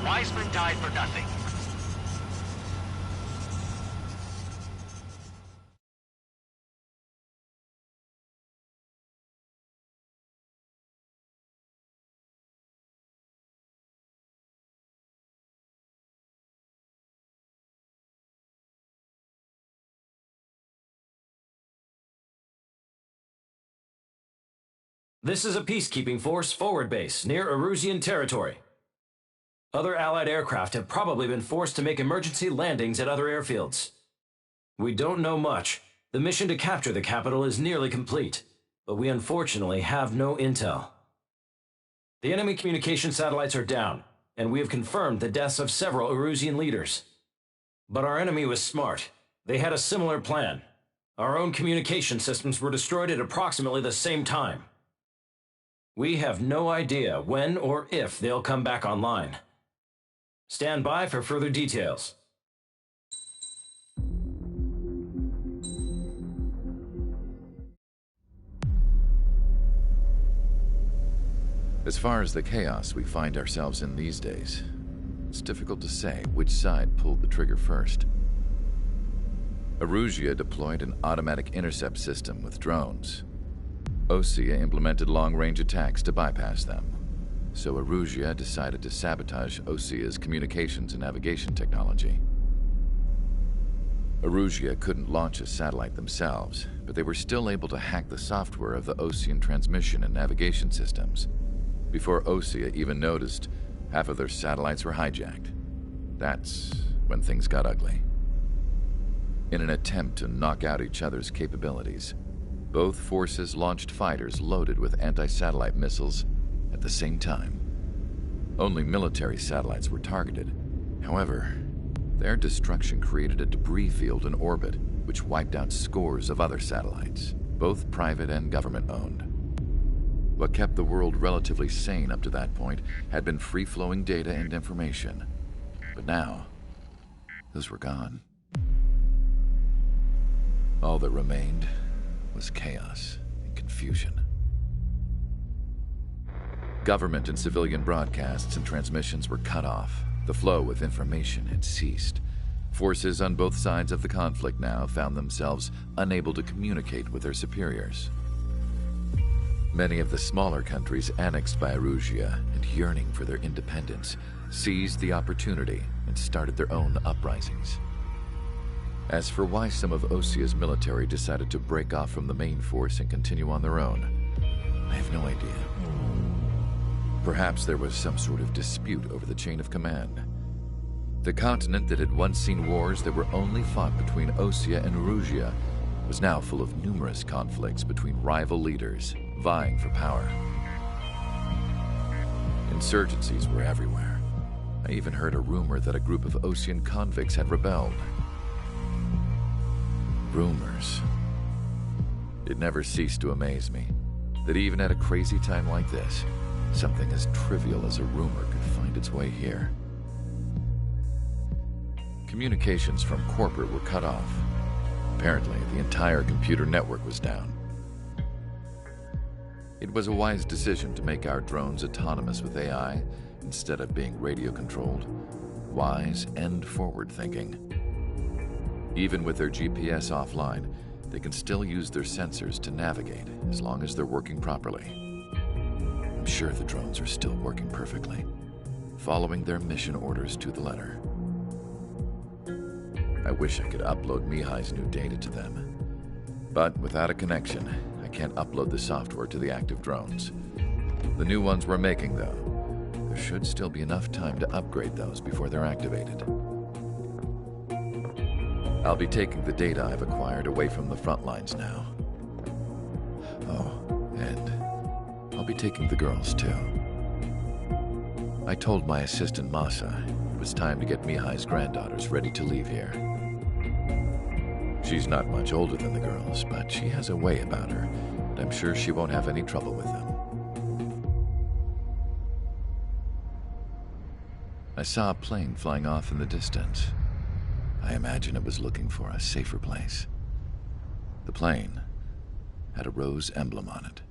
Wiseman died for nothing. This is a peacekeeping force forward base near Erusian territory. Other Allied aircraft have probably been forced to make emergency landings at other airfields. We don't know much. The mission to capture the capital is nearly complete, but we unfortunately have no intel. The enemy communication satellites are down, and we have confirmed the deaths of several Erusian leaders. But our enemy was smart. They had a similar plan. Our own communication systems were destroyed at approximately the same time. We have no idea when or if they'll come back online. Stand by for further details. As far as the chaos we find ourselves in these days, it's difficult to say which side pulled the trigger first. Erusia deployed an automatic intercept system with drones. Osea implemented long-range attacks to bypass them, so Erusia decided to sabotage Osea's communications and navigation technology. Erusia couldn't launch a satellite themselves, but they were still able to hack the software of the Osean transmission and navigation systems. Before Osea even noticed, half of their satellites were hijacked. That's when things got ugly. In an attempt to knock out each other's capabilities, both forces launched fighters loaded with anti-satellite missiles at the same time. Only military satellites were targeted. However, their destruction created a debris field in orbit, which wiped out scores of other satellites, both private and government-owned. What kept the world relatively sane up to that point had been free-flowing data and information. But now, those were gone. All that remained was chaos and confusion. Government and civilian broadcasts and transmissions were cut off. The flow of information had ceased. Forces on both sides of the conflict now found themselves unable to communicate with their superiors. Many of the smaller countries annexed by Erusia and yearning for their independence seized the opportunity and started their own uprisings. As for why some of Osea's military decided to break off from the main force and continue on their own, I have no idea. Perhaps there was some sort of dispute over the chain of command. The continent that had once seen wars that were only fought between Osea and Erusia was now full of numerous conflicts between rival leaders vying for power. Insurgencies were everywhere. I even heard a rumor that a group of Osean convicts had rebelled. Rumors. It never ceased to amaze me that even at a crazy time like this, something as trivial as a rumor could find its way here. Communications from corporate were cut off. Apparently, the entire computer network was down. It was a wise decision to make our drones autonomous with AI instead of being radio-controlled. Wise and forward-thinking. Even with their GPS offline, they can still use their sensors to navigate as long as they're working properly. I'm sure the drones are still working perfectly, following their mission orders to the letter. I wish I could upload Mihai's new data to them. But without a connection, I can't upload the software to the active drones. The new ones we're making, though, there should still be enough time to upgrade those before they're activated. I'll be taking the data I've acquired away from the front lines now. Oh, and I'll be taking the girls, too. I told my assistant Masa it was time to get Mihai's granddaughters ready to leave here. She's not much older than the girls, but she has a way about her, and I'm sure she won't have any trouble with them. I saw a plane flying off in the distance. I imagine it was looking for a safer place. The plane had a rose emblem on it.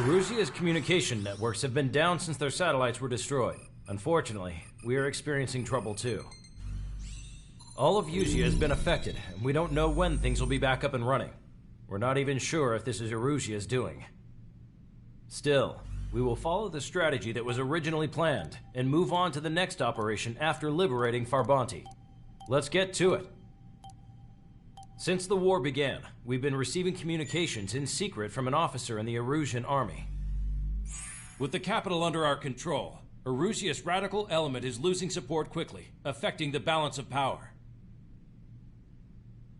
Erusia's communication networks have been down since their satellites were destroyed. Unfortunately, we are experiencing trouble too. All of Usia has been affected, and we don't know when things will be back up and running. We're not even sure if this is Erusia's doing. Still, we will follow the strategy that was originally planned, and move on to the next operation after liberating Farbanti. Let's get to it. Since the war began, we've been receiving communications in secret from an officer in the Erusian army. With the capital under our control, Erusia's radical element is losing support quickly, affecting the balance of power.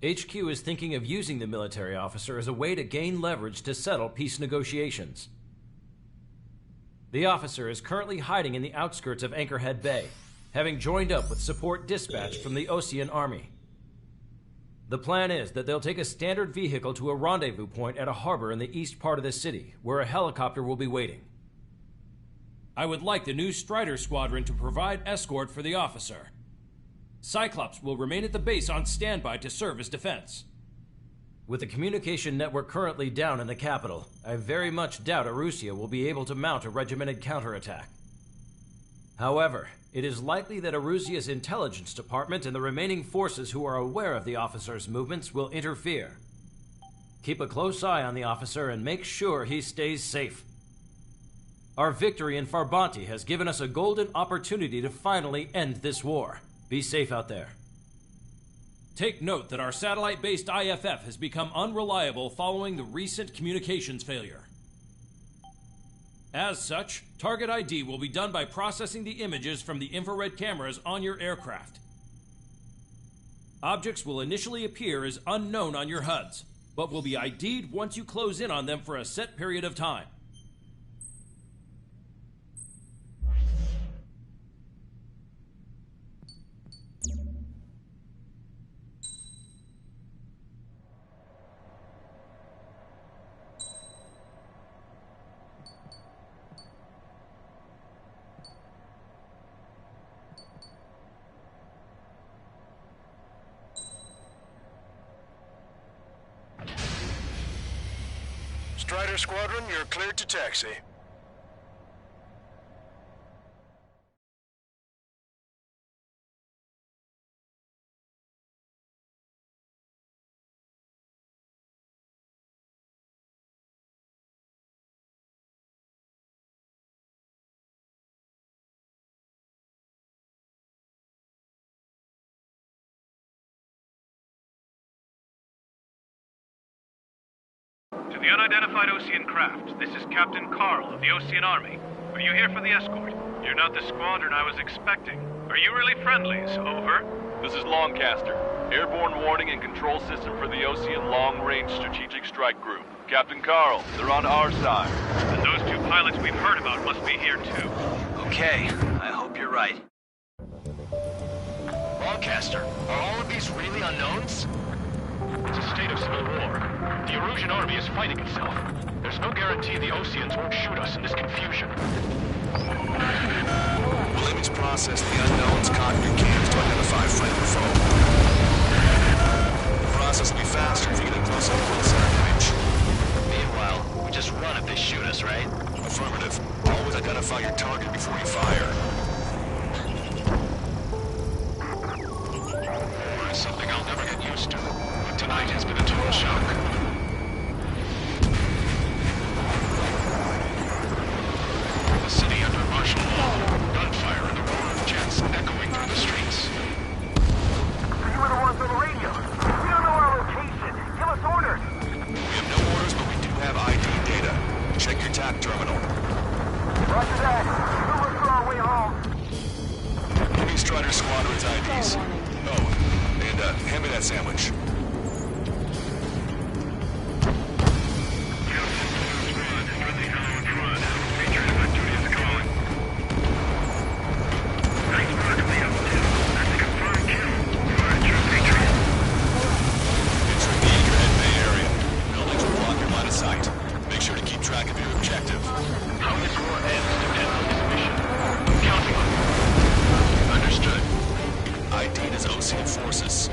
HQ is thinking of using the military officer as a way to gain leverage to settle peace negotiations. The officer is currently hiding in the outskirts of Anchorhead Bay, having joined up with support dispatched from the Osean army. The plan is that they'll take a standard vehicle to a rendezvous point at a harbor in the east part of the city, where a helicopter will be waiting. I would like the new Strider Squadron to provide escort for the officer. Cyclops will remain at the base on standby to serve as defense. With the communication network currently down in the capital, I very much doubt Erusia will be able to mount a regimented counterattack. However, it is likely that Erusia's intelligence department and the remaining forces who are aware of the officer's movements will interfere. Keep a close eye on the officer and make sure he stays safe. Our victory in Farbanti has given us a golden opportunity to finally end this war. Be safe out there. Take note that our satellite-based IFF has become unreliable following the recent communications failure. As such, target ID will be done by processing the images from the infrared cameras on your aircraft. Objects will initially appear as unknown on your HUDs, but will be ID'd once you close in on them for a set period of time. Strider Squadron, you're cleared to taxi. To the unidentified Osean craft, this is Captain Carl of the Osean Army. Are you here for the escort? You're not the squadron I was expecting. Are you really friendlies? Over. This is Longcaster. Airborne warning and control system for the Osean Long-Range Strategic Strike Group. Captain Carl, they're on our side. And those two pilots we've heard about must be here too. Okay, I hope you're right. Longcaster, are all of these really unknowns? It's a state of civil war. The Erusian army is fighting itself. There's no guarantee the Oseans won't shoot us in this confusion. We'll image process the unknowns cockpit cams to identify friend or foe. The process will be faster if you get a close-up full-size image. Meanwhile, we just run if they shoot us, right? Affirmative. Always identify your target before you fire. War is something I'll never get used to. But tonight has been a total shock. The city under martial law. Gunfire and the roar of jets echoing through the streets. You were the ones on the radio. We don't know our location. Give us orders. We have no orders, but we do have ID data. Check your TAC terminal. Roger that. We'll look for our way home. Give me Strider Squadron's IDs. Oh, and hand me that sandwich. Make sure to keep track of your objective. How this war ends depends on this mission. Counting on you. Understood. ID'd as Osean forces.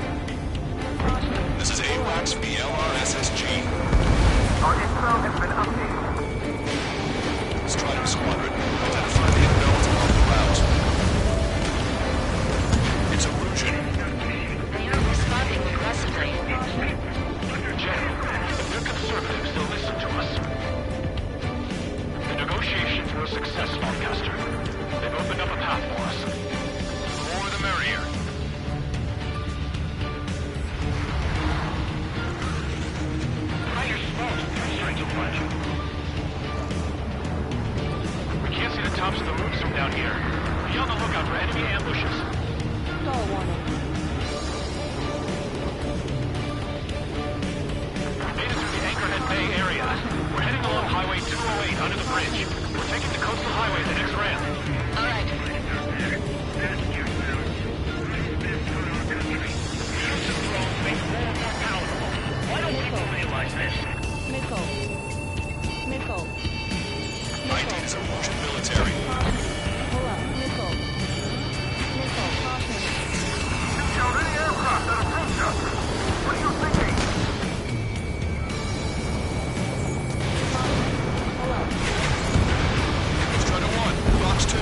down here. Be on the lookout for enemy ambushes. Stall warning. Made it through the Anchorhead Bay area. We're heading along Highway 208 under the bridge. We're taking the coastal highway the next ramp. All right. Why don't people realize this? Missile. Missile. ID is Erusian military. Pull up. Missile. Missile. Caution. Shoot down any aircraft that approach us. What are you thinking? Pull up. Strider 1, Fox 2.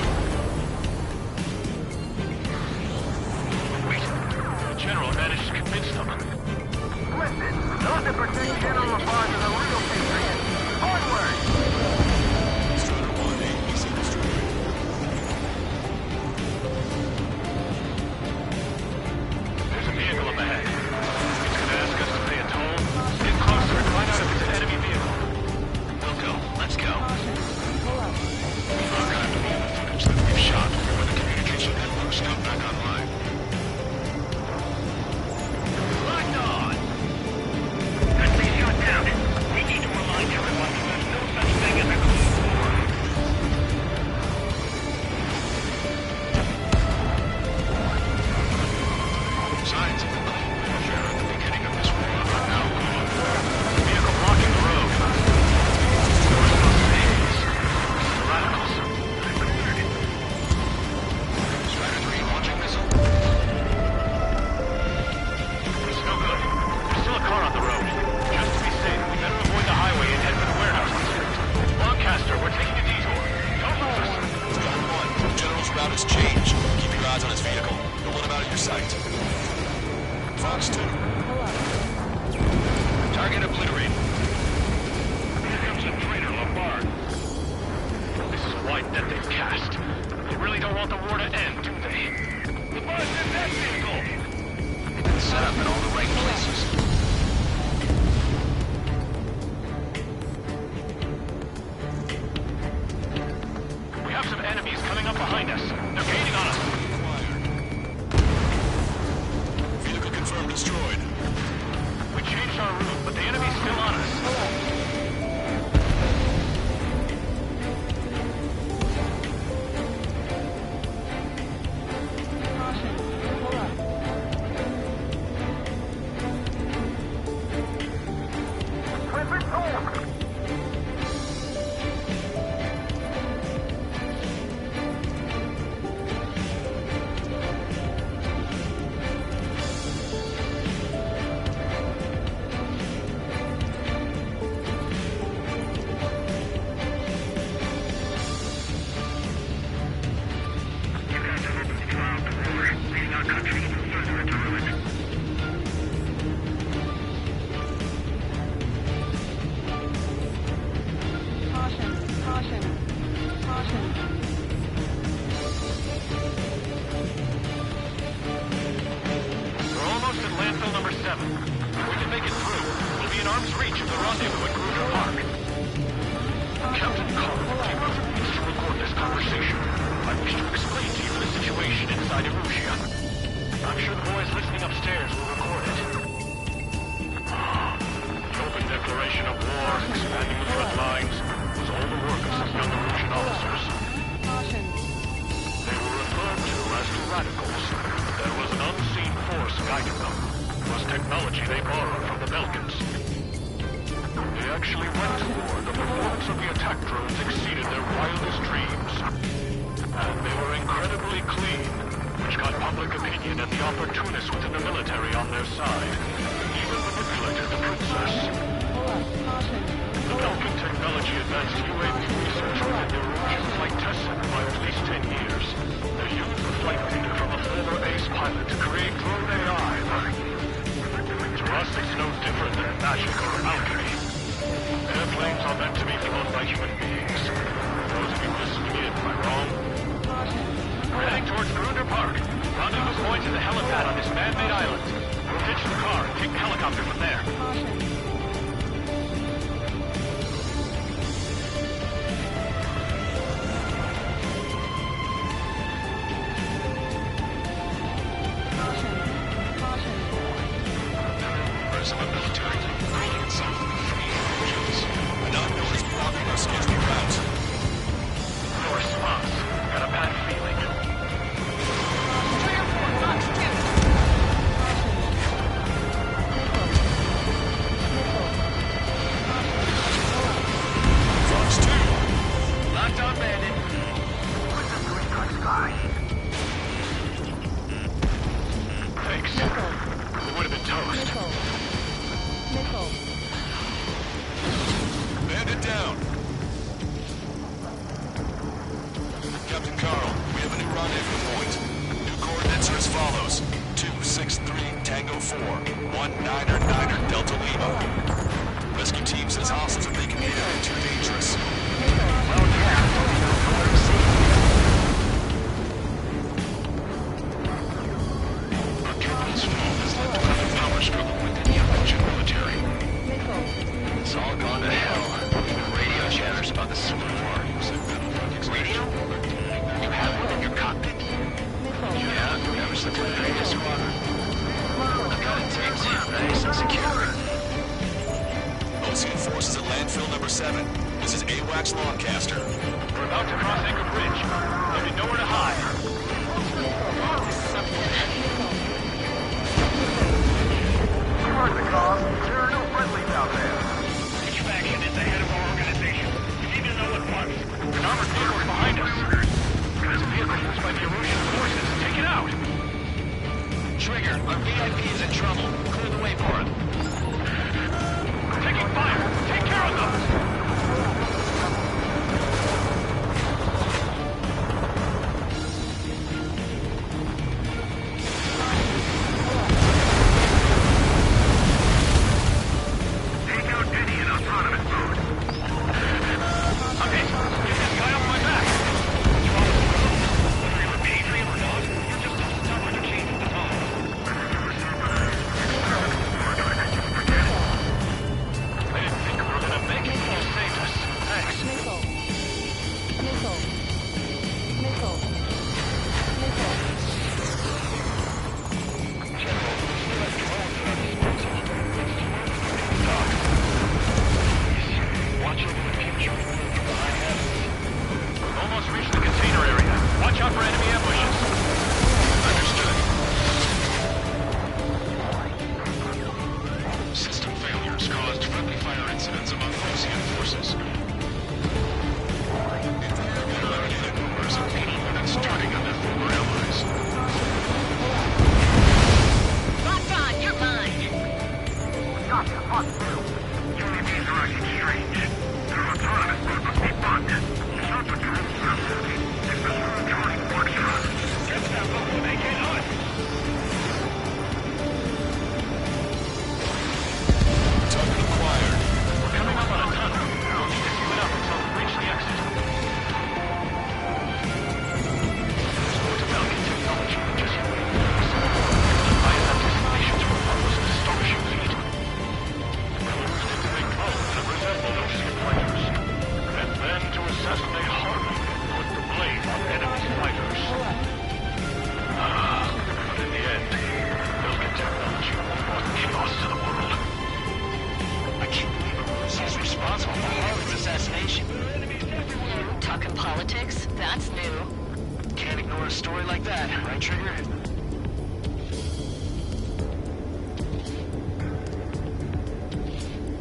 Wait. The General managed to convince them. Listen, those that protect General LaFarge are the real patriots. Onward! Strider 1, APC destroyed. There's a vehicle up ahead. It's gonna ask us to pay a toll. Get closer and find out if it's an enemy vehicle. We'll go. Let's go. Caution. Pull up. We've archived all the footage that we've shot when the communication networks come back online. Locked on! Let's be shut down. We need to remind everyone that there's no such thing as a Cold War. Signs of the Cold Warfare at the beginning of this war are now gone. Vehicle blocking the road. We're supposed to be the radicals. Strider 3 launching missile. It's no good. There's still a car on the road. Just to be safe, we better avoid the highway and head for the warehouse district. Lancaster, we're taking a detour. Don't lose us. Strider 1, the General's route has changed. Keep your eyes on his vehicle. Don't let him out of your sight. Fox 2. Pull up. Target obliterated. Here comes a traitor, Lombard. This is a wide net they've cast. They really don't want the war to end, do they? Lombard's in that vehicle! It's set up in all the right places. We have some enemies coming up behind us. They're gaining on us. Vehicle confirmed destroyed. We changed our route, but the enemy's still on us. Pull up. Caution. Pull up. Weapon home! You guys have opened the trial to war, leading our country even further into ruin. Caution. Caution. Caution. We're almost at landfill number 7. If we can make it through, we'll be in arm's reach of the rendezvous at Gruner Park. Captain Carl, do you need to record this conversation? I wish to explain to you the situation inside Erusia. I'm sure the boys listening upstairs will record it. The open declaration of war, expanding the front lines, was all the work of some young Erusian officers. Caution. They were referred to as the radicals. There was an unseen force guiding them. It was technology they borrowed from the Belkans. They actually went to war. The performance of the attack drones exceeded their wildest dreams. And they were incredibly clean, which got public opinion and the opportunists within the military on their side. Even manipulated the princess. Pull up. Caution. The Belkan technology advanced UAV research within the Erusian Flight Test Center by at least 10 years. They used the flight data from a former ace pilot to create drone AI. To us, it's no different than magic or alchemy. Airplanes are meant to be flown by human beings. Those of you listening in, am I wrong? Caution. We're heading towards Gruner Park. Rendezvous point is a helipad on this man-made island. We'll ditch the car and take the helicopter from there. Caution. rendezvous point. New coordinates are as follows. 263 Tango 4, 1999 Delta Lima. Rescue team says hostiles are making the area too dangerous. Well, yeah. Nowhere to see. Our capital's fall has led to a power struggle within the American military. It's all gone to hell. Even radio chatters about the Civil War. Radio? You have one in your cockpit? Yeah, ever since my previous squadron. I've got it taped in, nice and secure. Ocean forces at landfill number 7. This is AWACS Lancaster. We're about to cross Anchor Bridge. There'll be nowhere to hide. Pardon the call. There are no friendlies out there. Each faction is the head of our organization. You need to know at once. An armored vehicle is behind us. There's a vehicle used by the Erusian forces. Take it out. Trigger, our VIP is in trouble. Clear the way for him. Taking fire. Take care of them. Take out Denny in autonomous mode. Okay, get this guy off my back. Whether you're a Patriot or not, you're just too stubborn to change with the times. I didn't think we were gonna make it. You saved us. Thanks. Missile. Missile. Missile. Missile. Watch over the future. Almost reached the container area. Watch out for enemy ambushes. Understood. System failures caused friendly fire incidents among Ocean forces. There are even rumors of Navy units turning on their former allies. Bonbon, you're mine. Gotcha, fuck you. UAVs are acting strange. Their autonomous mode must be bugged. Shots are too sensitive. If the small joining works for us, get that boat to make it us. Target acquired. We're coming up on a tunnel. We'll need to keep it up until we reach the exit. There's more to Belgian technology than just UAVs. I have anticipations for what was an astonishing feat. We used it to make drones that resembled Ocean fighters. And then to assassinate Harvey and put the blame on enemy fighters. But in the end, Belgian technology brought chaos to the world. I can't believe Russia's responsible for Harlan's assassination. Talking politics? That's new. Can't ignore a story like that, right, Trigger?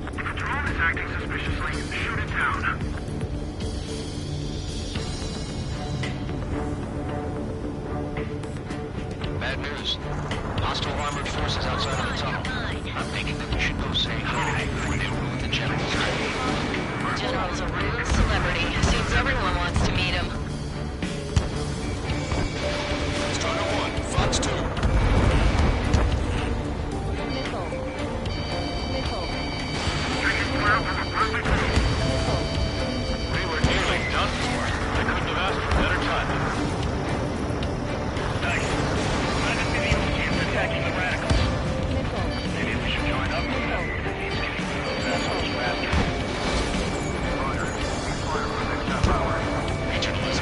If a drone is acting suspiciously, shoot it down. Bad news. Hostile armored forces outside of the tunnel. I'm thinking that we should go say hi before they ruin the general's day. General's a rude celebrity. Seems everyone wants to meet him. Strider 1, Fox 2. Missile. Missile. We were nearly done for. I couldn't have asked for better timing. Nice. Glad to see the Oceans attacking the radicals. Missile. Maybe we should join up with them. He's getting those assholes faster. Regional is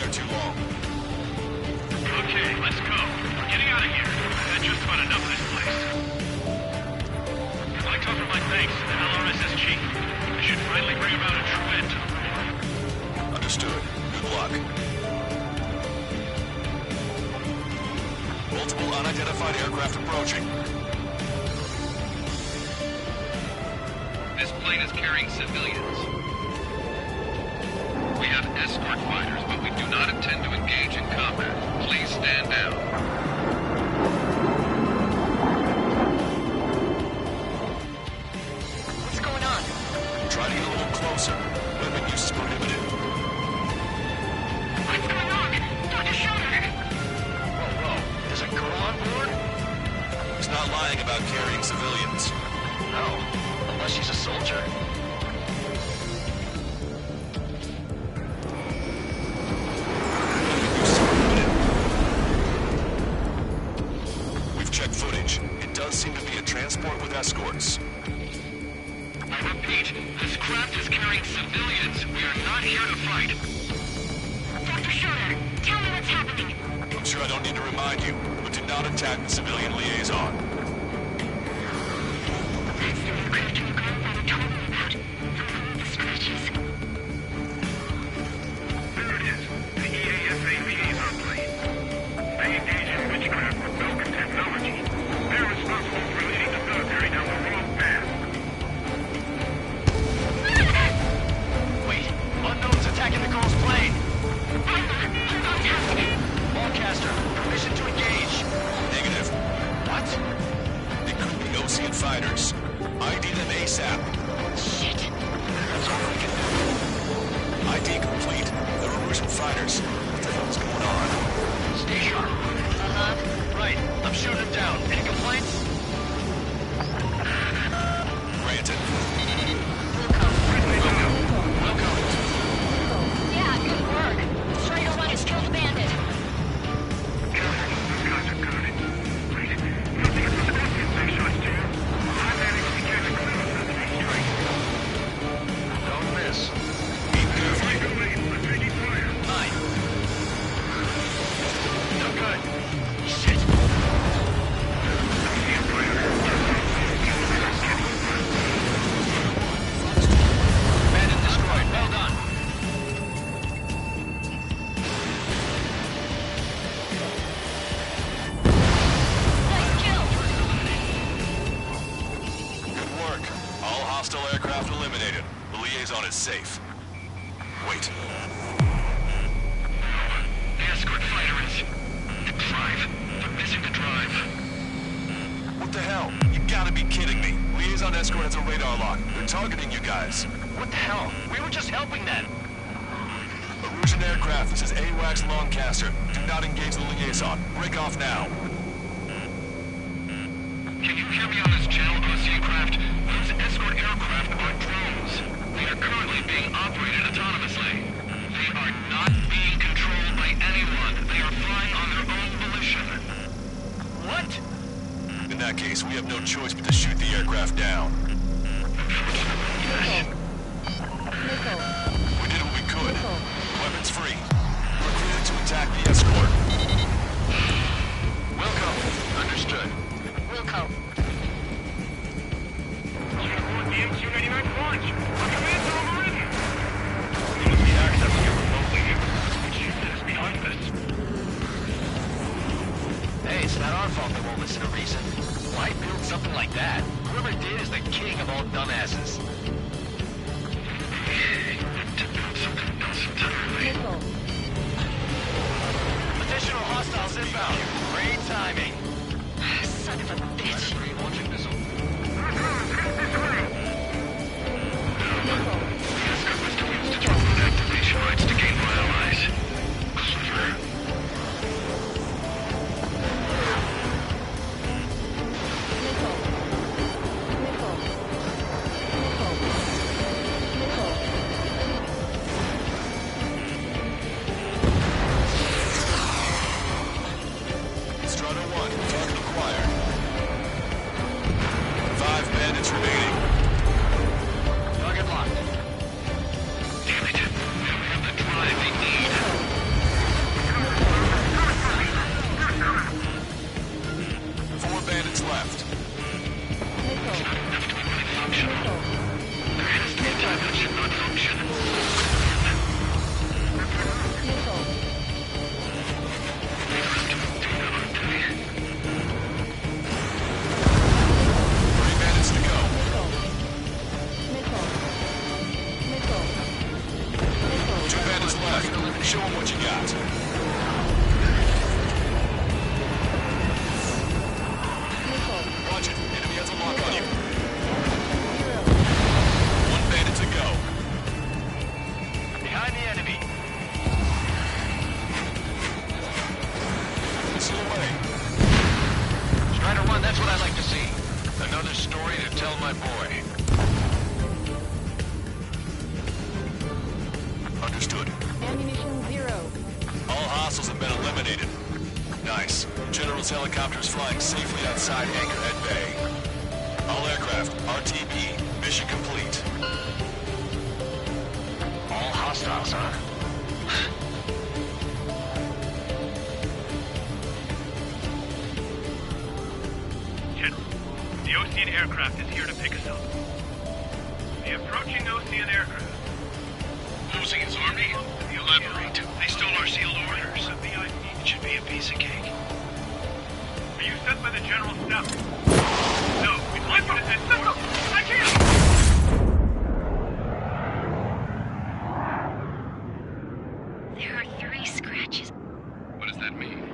there too long. Okay, let's go. We're getting out of here. I've had just about enough of this place. I'd like to offer my thanks to the LRSSG. They should finally bring about a true end to the war. Understood. Good luck. Multiple unidentified aircraft approaching. This plane is carrying civilians. We have escort fighters, but we do not intend to engage in combat. Please stand down. What's going on? Try to get a little closer. Weapon use is prohibited. What's going on? Dr. Schroeder! Whoa. There's a girl on board? He's not lying about carrying civilians. No. Unless she's a soldier. We've checked footage. It does seem to be a transport with escorts. I repeat, this craft is carrying civilians. We are not here to fight. Dr. Schroeder, tell me what's happening. I'm sure I don't need to remind you, but do not attack the civilian liaison. That's the aircraft your grandfather told me about. From the scratches. There it is. The EASA liaison plane. They engage in witchcraft with Belkin technology. They're responsible for leading the military down the wrong path. Wait. Unknown's attacking the girl's plane. Hold on, Ballcaster, permission to engage. Negative. What? It could be Osean fighters. ID them ASAP. Shit. That's all we can do. ID complete. They're Erusian fighters. What the hell's going on? Stay sharp. Uh-huh. Right. I'm shooting him down. Any complaints? Granted. Welcome. Yeah, good work. Schrader 1 has killed a bandit. Those guys are good. Wait, you don't think it's the Scorpions they shot, do you? I managed to catch a glimpse of the strike. Don't miss. Keep careful. Right away, we're taking fire. 9. No good. Shit. Bandit destroyed. Well done. Nice kill. Good work. All hostile aircraft eliminated. The liaison is safe. Wait. The escort fighter is... the drive. They're missing the drive. What the hell? You gotta be kidding me. Liaison escort has a radar lock. They're targeting you guys. What the hell? We were just helping them. Erusian aircraft, this is AWACS Lancaster. Do not engage the liaison. Break off now. Can you hear me on this channel, Osean craft? Those escort aircraft are drones. They are currently being operated autonomously. They are not being controlled by anyone. They are flying on their own volition. What? In that case, we have no choice but to shoot the aircraft down. Yes. Missile. We did what we could. Missile. Weapons free. We're cleared to attack the escort. Wilco. Understood. Wilco. Uniform DMQ-99 launch. Our commands are overridden. We must be accessing it remotely. Which unit is behind this? Hey, it's not our fault they won't listen to reason. Why build something like that? Whoever did is the king of all dumbasses. Something else entirely. Missile. Additional hostiles inbound. Great timing. Son of a bitch. Launching missile. Missile. The escort was to use to download activation rights to gain more allies. Clever. Missile. Missile. Missile. Missile. Strata 1, target acquired. 5 bandits remaining. Target locked. Damn it. We don't have the drive they need. left. Missile. Missile. There has to be a time that should not function. Missile. They have to maintain, aren't they? 3 bandits to go. Missile. Missile. Missile. 2 bandits left. Show them what you got. Missile. Watch it. Enemy has a lock on you. 0. 1 bandit to go. Behind the enemy. Missile away. Strider 1, that's what I like to see. Another story to tell my boy. Understood. Ammunition 0. All hostiles have been eliminated. Nice. General's helicopter is flying safely outside Anchorhead Bay. All aircraft, RTB, mission complete. All hostiles, huh? General, the Osean aircraft is here to pick us up. The approaching Osean aircraft. Osean's army? Elaborate. They stole our sealed orders. It should be a piece of cake. Are you sent by the General Staff? No, we'd like you to send someone. I can't! There are 3 scratches. What does that mean?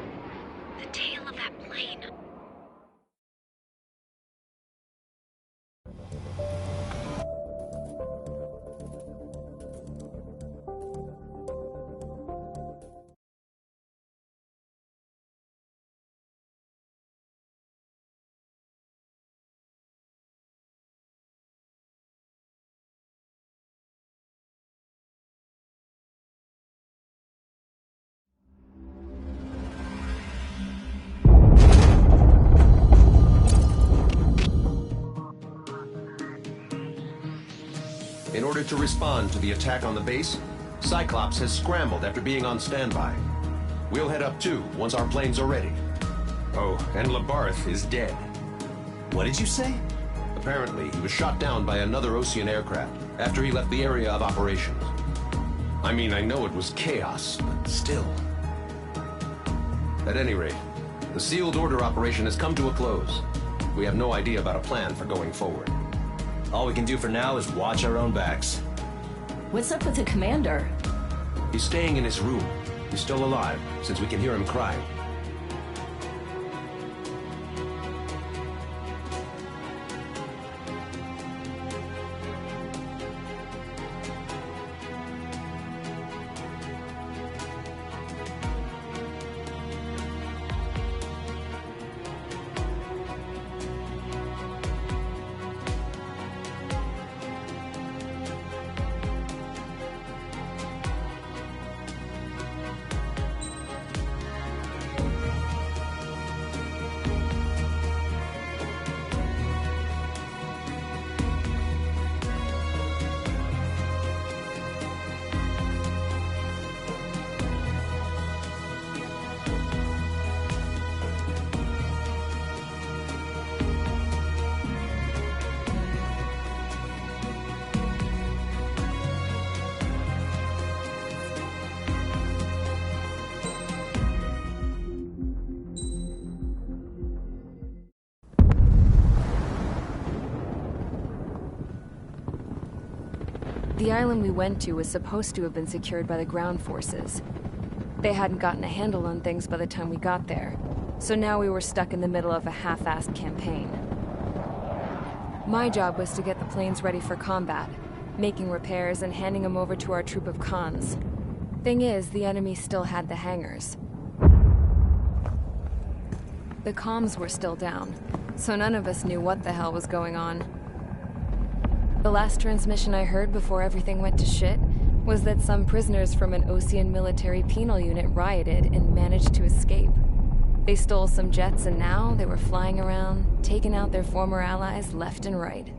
The tail of that plane. In order to respond to the attack on the base, Cyclops has scrambled after being on standby. We'll head up too, once our planes are ready. Oh, and Labarth is dead. What did you say? Apparently, he was shot down by another Osean aircraft after he left the area of operations. I mean, I know it was chaos, but still. At any rate, the sealed order operation has come to a close. We have no idea about a plan for going forward. All we can do for now is watch our own backs. What's up with the commander? He's staying in his room. He's still alive, since we can hear him crying. The island we went to was supposed to have been secured by the ground forces. They hadn't gotten a handle on things by the time we got there, so now we were stuck in the middle of a half-assed campaign. My job was to get the planes ready for combat, making repairs and handing them over to our troop of cons. Thing is, the enemy still had the hangars. The comms were still down, so none of us knew what the hell was going on. The last transmission I heard before everything went to shit was that some prisoners from an Osean military penal unit rioted and managed to escape. They stole some jets and now they were flying around, taking out their former allies left and right.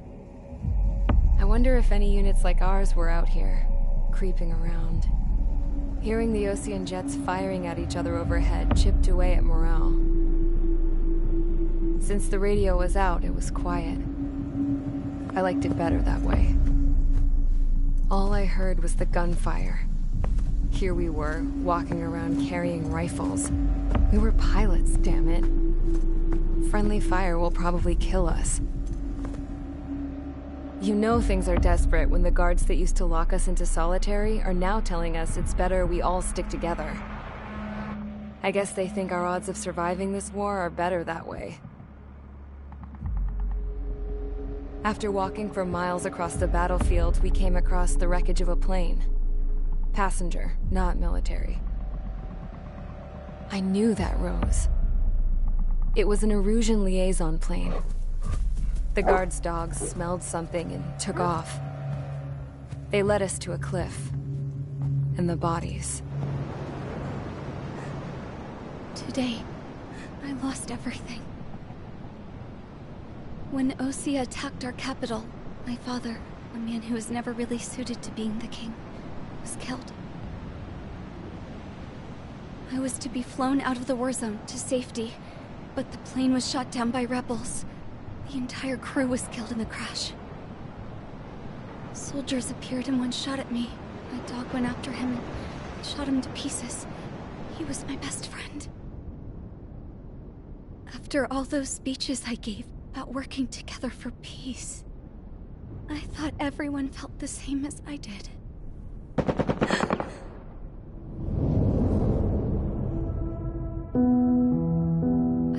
I wonder if any units like ours were out here, creeping around. Hearing the Osean jets firing at each other overhead chipped away at morale. Since the radio was out, it was quiet. I liked it better that way. All I heard was the gunfire. Here we were, walking around carrying rifles. We were pilots, damn it. Friendly fire will probably kill us. You know things are desperate when the guards that used to lock us into solitary are now telling us it's better we all stick together. I guess they think our odds of surviving this war are better that way. After walking for miles across the battlefield, we came across the wreckage of a plane. Passenger, not military. I knew that rose. It was an Erusian liaison plane. The guards' dogs smelled something and took off. They led us to a cliff. And the bodies. Today, I lost everything. When Osea attacked our capital, my father, a man who was never really suited to being the king, was killed. I was to be flown out of the war zone to safety, but the plane was shot down by rebels. The entire crew was killed in the crash. Soldiers appeared and one shot at me. My dog went after him and shot him to pieces. He was my best friend. After all those speeches I gave about working together for peace, I thought everyone felt the same as I did.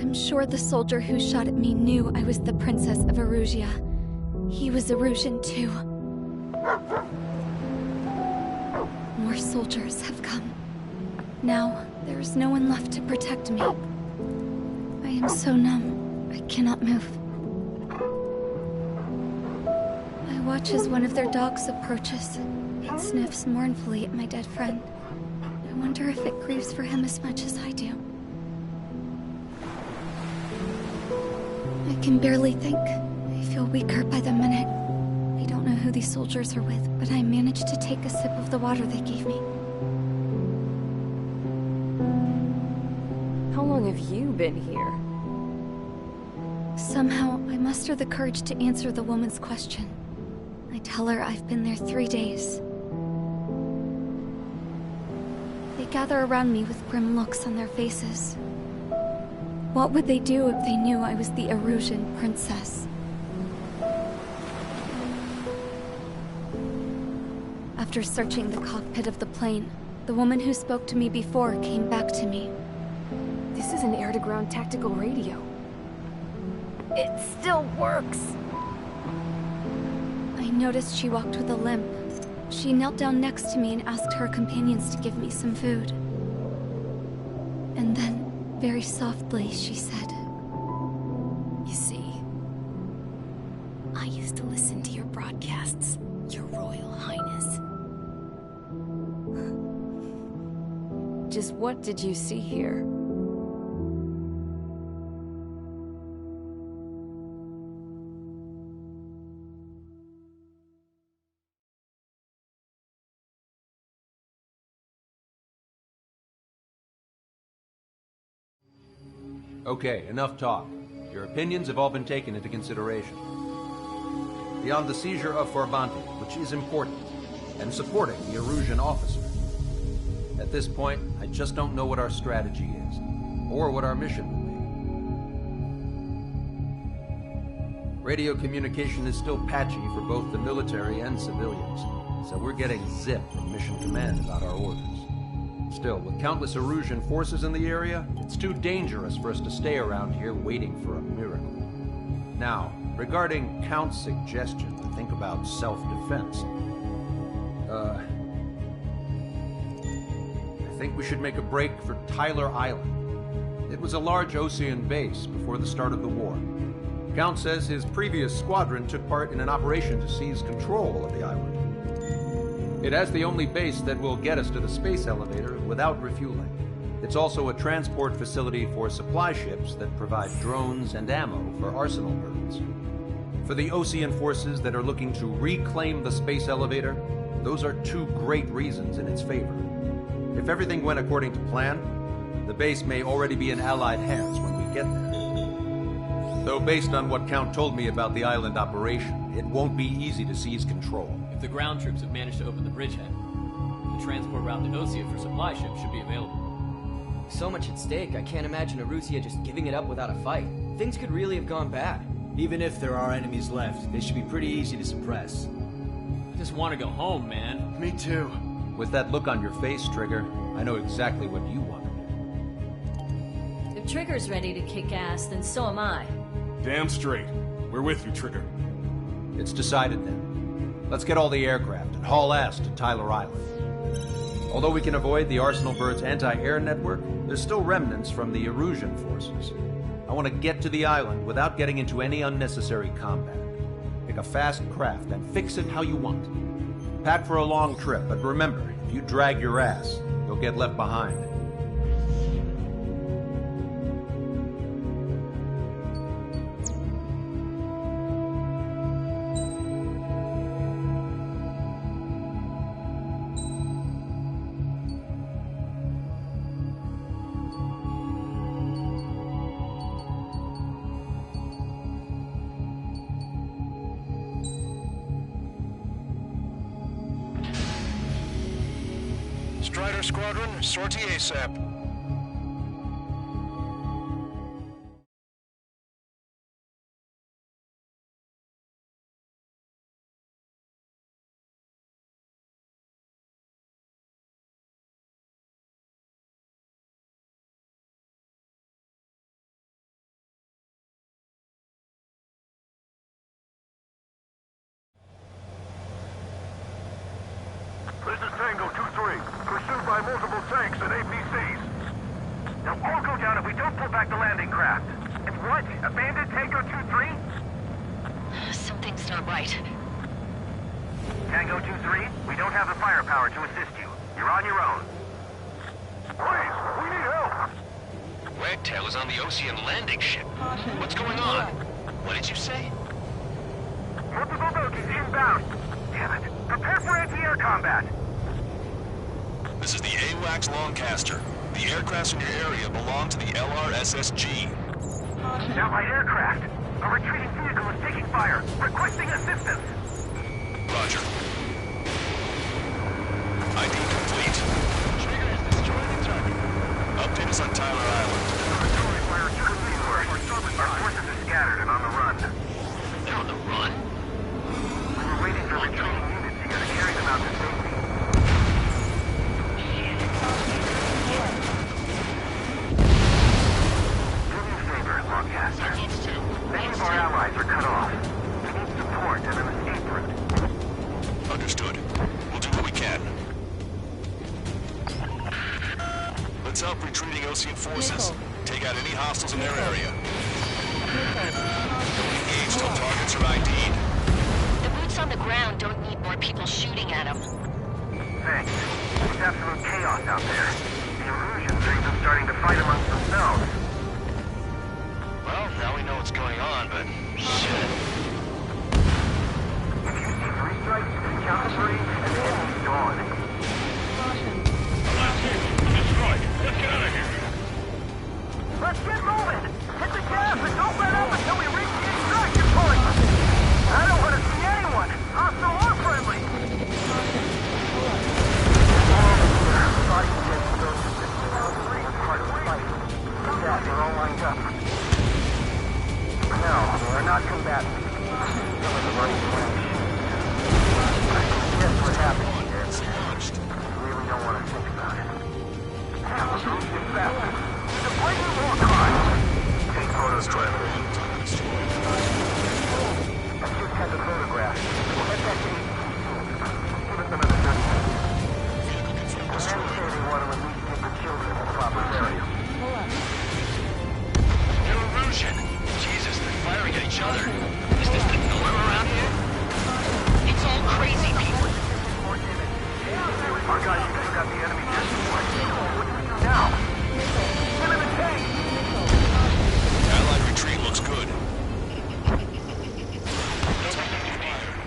I'm sure the soldier who shot at me knew I was the Princess of Erusia. He was Erusian too. More soldiers have come. Now, there is no one left to protect me. I am so numb, I cannot move. I watch as one of their dogs approaches. It sniffs mournfully at my dead friend. I wonder if it grieves for him as much as I do. I can barely think. I feel weaker by the minute. I don't know who these soldiers are with, but I managed to take a sip of the water they gave me. How long have you been here? Somehow, I muster the courage to answer the woman's question. I tell her I've been there 3 days. They gather around me with grim looks on their faces. What would they do if they knew I was the Erusian princess? After searching the cockpit of the plane, the woman who spoke to me before came back to me. This is an air-to-ground tactical radio. It still works! I noticed she walked with a limp. She knelt down next to me and asked her companions to give me some food. And then, very softly, she said, "You see, I used to listen to your broadcasts, Your Royal Highness." Just what did you see here? Okay, enough talk. Your opinions have all been taken into consideration. Beyond the seizure of Farbanti, which is important, and supporting the Erusian officer. At this point, I just don't know what our strategy is, or what our mission will be. Radio communication is still patchy for both the military and civilians, so we're getting zip from Mission Command about our orders. Still, with countless Erusian forces in the area, it's too dangerous for us to stay around here waiting for a miracle. Now, regarding Count's suggestion to think about self-defense, I think we should make a break for Tyler Island. It was a large Osean base before the start of the war. Count says his previous squadron took part in an operation to seize control of the island. It has the only base that will get us to the space elevator without refueling. It's also a transport facility for supply ships that provide drones and ammo for arsenal birds. For the Osean forces that are looking to reclaim the space elevator, those are two great reasons in its favor. If everything went according to plan, the base may already be in Allied hands when we get there. Though based on what Count told me about the island operation, it won't be easy to seize control. If the ground troops have managed to open the bridgehead, the transport route to Osea for supply ships should be available. So much at stake, I can't imagine Erusia just giving it up without a fight. Things could really have gone bad. Even if there are enemies left, they should be pretty easy to suppress. I just want to go home, man. Me too. With that look on your face, Trigger, I know exactly what you want. If Trigger's ready to kick ass, then so am I. Damn straight. We're with you, Trigger. It's decided then. Let's get all the aircraft and haul ass to Tyler Island. Although we can avoid the Arsenal Bird's anti-air network, there's still remnants from the Erusian forces. I want to get to the island without getting into any unnecessary combat. Pick a fast craft and fix it how you want. Pack for a long trip, but remember, if you drag your ass, you'll get left behind. Strider Squadron, sortie ASAP. This is Tango 2-3, pursued by multiple tanks and APCs. They'll all go down if we don't pull back the landing craft. And what? Abandoned Tango 2-3? Something's not right. Tango 2-3, we don't have the firepower to assist you. You're on your own. Please, we need help! Wagtail is on the Ocean landing ship. What's going on? What did you say? Multiple bogies inbound. Damn it. Prepare for anti-air combat. This is the AWACS Longcaster. The aircrafts in your area belong to the LRSSG. Allied aircraft. A retreating vehicle is taking fire. Requesting assistance. Roger. ID complete. Trigger is destroying the target. Update us on Tyler Island. Our forces are scattered and on the run. They're on the run? We were waiting for retreating units here to carry them out to safety. Do me a favor, Longcaster. Many of our allies are cut off. We need support and an escape route. Understood. We'll do what we can. Let's help retreating Ocean forces. Take out any hostiles in their area. Don't engage till targets are ID'd. The boots on the ground don't need more people shooting at them. Thanks. It's absolute chaos out there. The Erusians are even starting to fight amongst themselves. Well, now we know what's going on, but shit. If you see 3 strikes, count to 3, and the enemy's gone. Last vehicle destroyed. Let's get out of here. Let's get moving! Hit the gas and don't let up until we reach the extraction point! I don't want to see anyone, hostile or friendly! Yeah, they're all lined up. No, they're not combatants. Some of them are even wearing shoes. Guess what happened here? Really don't want to think about it. Let's get faster. There's a blatant war cry. Take photos, driver. I just had the photograph. We'll head back to APC. Give us another 30 minutes. The men say they want to at least get the children in the proper area. They're Erusian. Jesus, they're firing at each other. Is this the norm around here? It's all crazy people. Our guys still got the enemy disappointed. What do we do now? Get in the tank! Allied retreat looks good.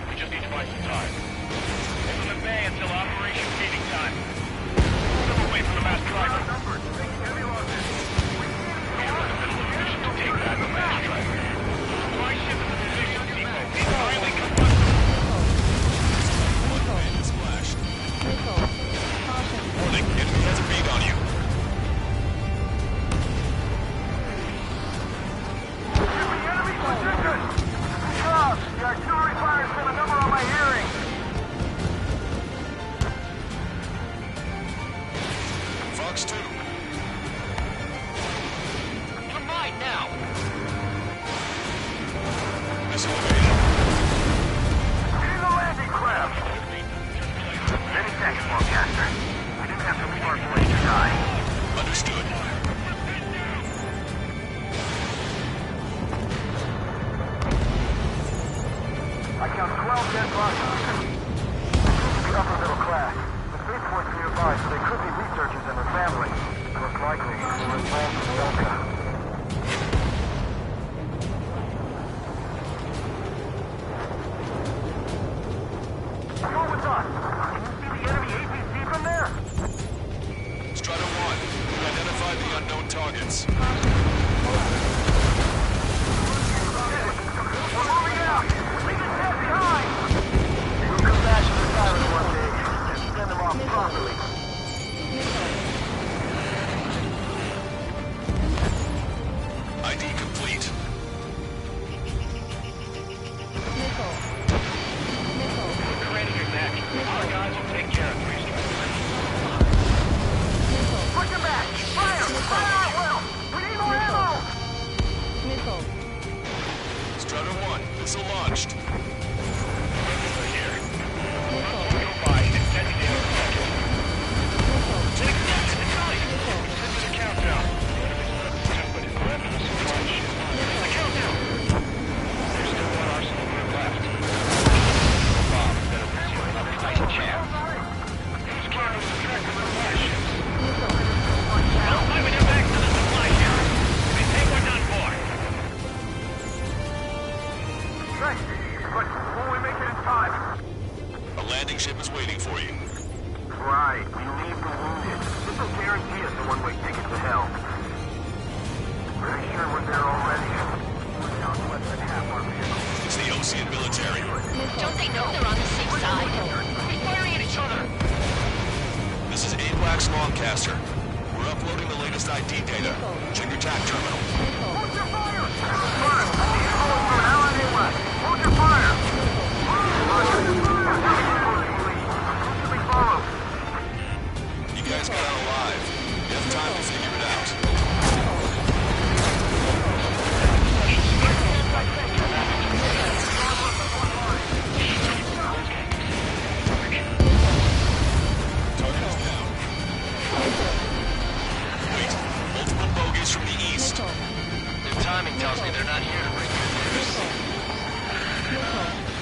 We just need to buy some time. Hold them at bay until Operation Feeding time. Step away from the mass driver. We are in the middle of a mission to take back the mass driver. Gas elevated. In the landing craft! Many seconds, Longcaster. We didn't have to leave our boys to die. Understood. I count 12 dead bodies. They seem to be upper middle class. The spaceport's nearby, so they could be researchers and their families. Most likely, they were involved with Delta. What's wrong with us? Can you see the enemy APC from there? Strider 1, identify the unknown targets. We're moving out! Leave the dead behind! We'll come back to the siren one day and send them off properly. ID complete. Commander, you're next. Our guys will take care of three strikers. Push them back! Fire! Fire at will! We need more ammo! Missile. Strider 1, missile launched. A landing ship is waiting for you. Right, we leave the wounded. This will guarantee us a one-way ticket to hell. Pretty sure we're there already. We're down to less than half our vehicles. It's the Osean military. Don't they know they're on the same side? They're firing at each other. This is AWACS Longcaster. We're uploading the latest ID data. Check your TAC terminal. Hold your fire! Confirmed. The info is from Allied AWACS. Hold your fire! You guys got out alive. You have time to figure it out. Target is down. Wait, multiple bogies from the east. Their timing tells me they're not here to bring good news.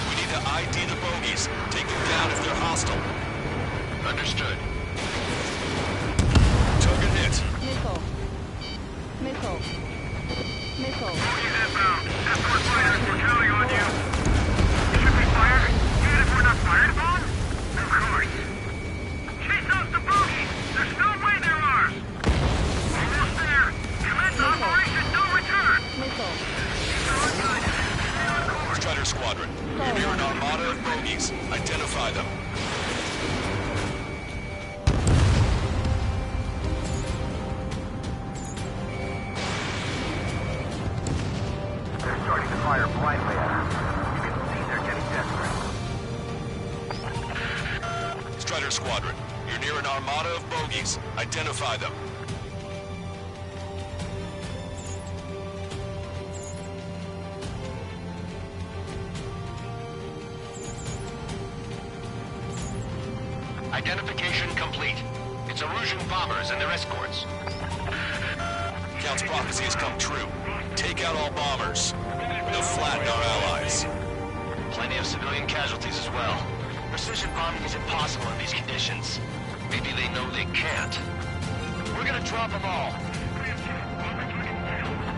We need to ID the bogies. Take them down if they're hostile. Understood. Target hit. Missile. Missile. Missile. Inbound. Escort fighters, we're counting on you. Should we fire? Even if we're not fired upon? Of course. Chase out the bogies! There's no way they're ours! Almost there! Commence Operation No Return! Missile. Strider Squadron. You're near an armada of bogies. Identify them. They're starting to fire blindly at us. You can see they're getting desperate. Strider Squadron. You're near an armada of bogies. Identify them. Identification complete. It's Erusian bombers and their escorts. Count's prophecy has come true. Take out all bombers. They'll flatten our allies. Plenty of civilian casualties as well. Precision bombing is impossible in these conditions. Maybe they know they can't. We're gonna drop them all.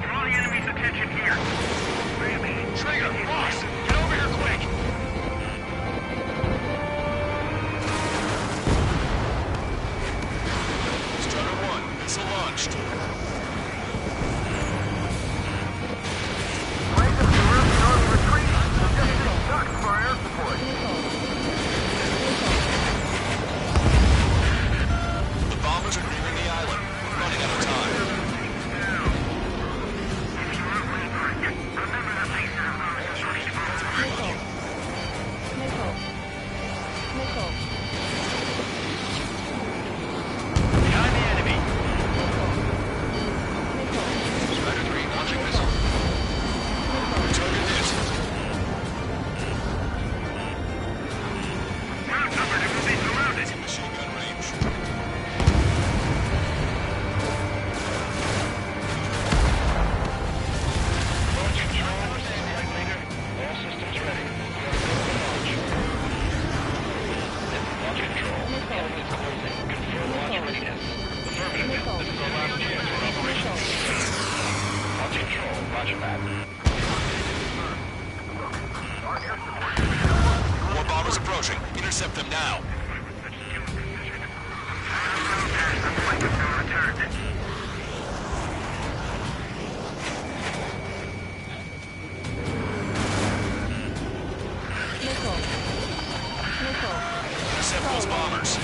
Draw the enemy's attention here. Trigger, boss, get over here quick! Strider 1, missile launched. Flank of the Erusian Army retreat. Just sucks for our air support. The bombers are nearing the island. We're running out of time. Remember the face of Intercept them now. Intercept those bombers.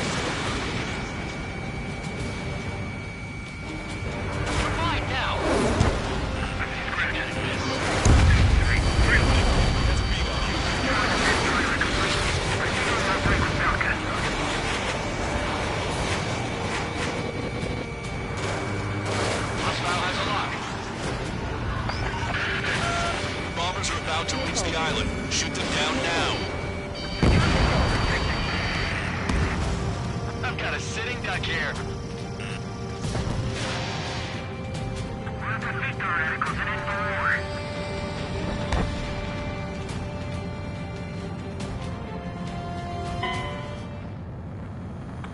We're fine now. Hostile has a lock. Bombers are about to reach the island. Shoot them down now. I've got a sitting duck here.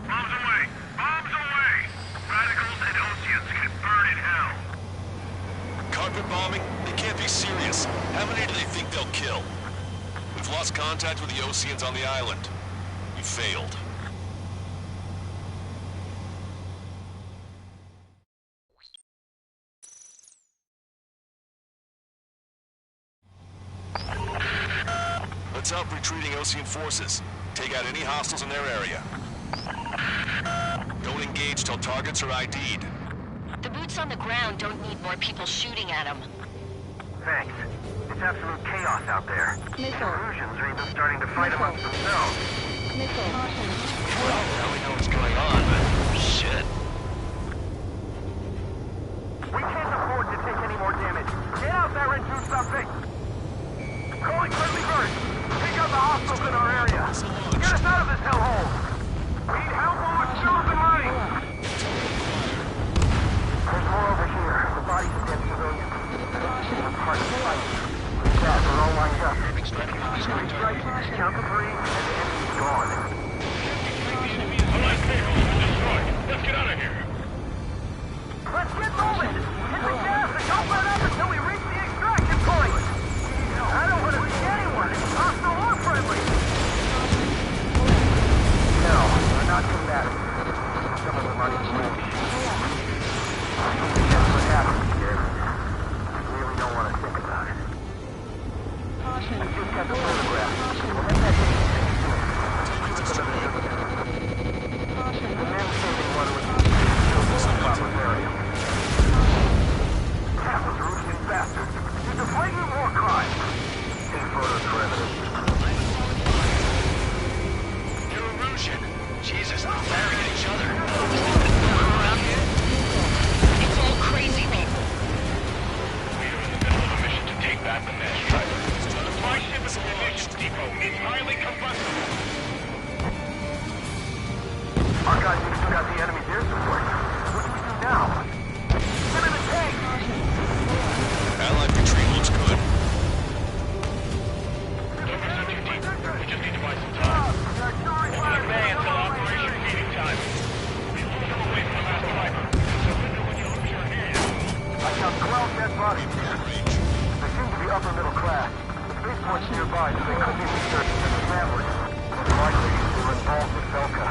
Bombs away! Bombs away! Radicals and Oceans can burn in hell. Carpet bombing? They can't be serious. How many do they think they'll kill? We've lost contact with the Oceans on the island. We failed. Let's help retreating Ocean forces. Take out any hostiles in their area. Don't engage till targets are ID'd. The boots on the ground don't need more people shooting at them. Thanks. It's absolute chaos out there. The Erusians are even starting to fight amongst themselves. Well, now we know what's going on, but shit. We can't afford to take any more damage. Get out there and do something! Calling friendly birds! Take out the hostiles in our area! Get us out of this hellhole! We need help while we're still up and running! There's more over here. The bodies of dead civilians. I'm hard to fight. Guys are all lined up. Count to 3, and the enemy's gone. Allied vehicles have been destroyed. Let's get out of here. Let's get moving! Hit the gas and don't let up until we reach the extraction point! I don't want to see anyone, hostile or friendly! No, we're not combative. Some of them are foolish. That's what happens here. I really don't want to think about it. I just got the photograph. We'll make that thing the men say they want to kill the proper burial. Those Russian bastards. It's a flagrant war crime. Take photos for evidence. They're Erusian. Jesus, they're firing at each other. Around here? It's all crazy people. We are in the middle of a mission to take back the Nash Driver. My ship is a munitions depot. It's highly combustible. Our guys have still got the enemy's air support. What do we do now? Get in the tank! Allied retreat looks good. Don't pursue too deep. We just need to buy some time. We'll delay until operation feeding time. We pull them away from the last driver. Surrender when you lose your hand. I count 12 dead bodies here. They seem to be upper middle class. The spaceport's nearby, so they could be researching their families. Most likely, they were involved with Belka.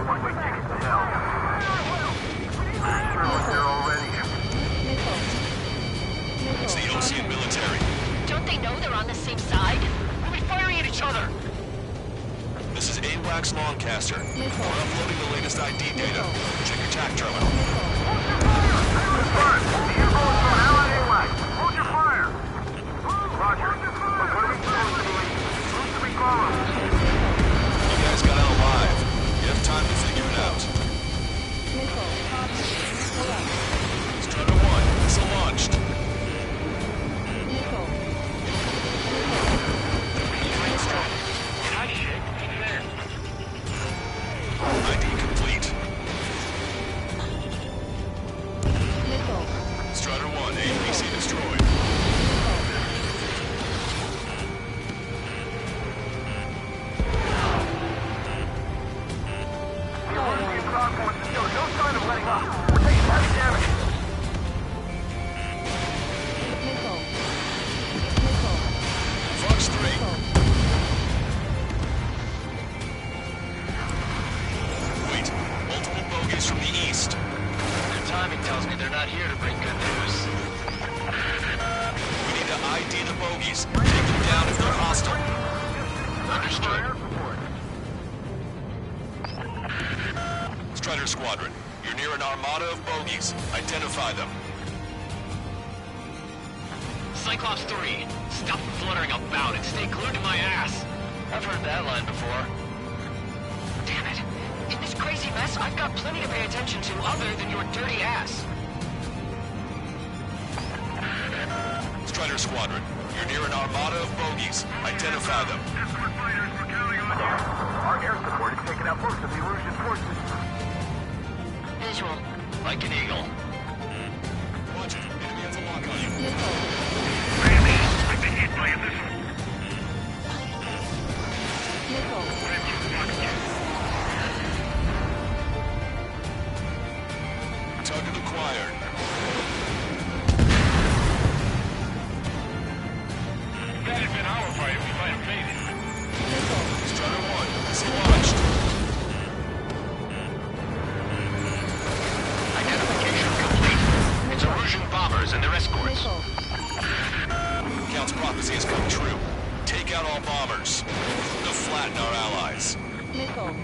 It's the Osean military. Don't they know they're on the same side? We'll be firing at each other! This is AWACS Longcaster. We're uploading the latest ID data. Check your TAC terminal. Confirmed. The airborne from Allied AWACS. Hold your fire. Roger. But what are we supposed to believe? Who should we follow? You guys got out alive. You have time to figure it out. Strutter 1, missile launched. ID complete. Strutter 1, APC destroyed. No sign of letting up. We're taking heavy damage. Fox 3. Wait, multiple bogies from the east. Their timing tells me they're not here to bring good news. We need to ID the bogies. Take them down if they're hostile. Understood. Strider Squadron, you're near an armada of bogies. Identify them. Cyclops 3, stop fluttering about and stay glued to my ass. I've heard that line before. Damn it. In this crazy mess, I've got plenty to pay attention to other than your dirty ass. Strider Squadron, you're near an armada of bogies. Identify them. Escort fighters, we're counting on you. Our air support is taking out most of the Erusian forces. Visual. Like an eagle. Watch it. Enemy has a lock on you. Randy, I've been hit by a missile. Target acquired. If that had been our fight, we might have made it. Strider 1, missile launched. Identification complete. It's Erusian bombers and their escorts. Count's prophecy has come true. Take out all bombers. They'll flatten our allies.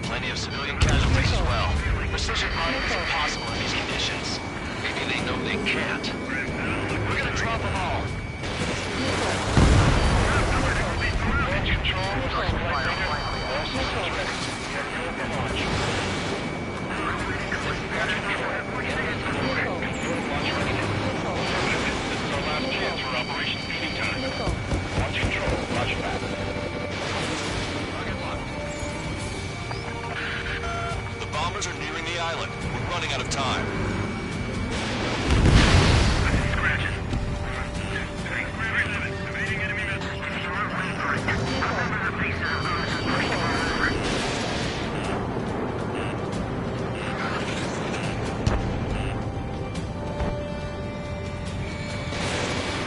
Plenty of civilian casualties as well. Precision mining is impossible in these conditions. Maybe they know they can't. We're gonna drop them all. Engine controls are fire. All systems ready. Launch. This is our last chance for Operation Feeding Time. Launch control. Roger that. The bombers are nearing the island. We're running out of time.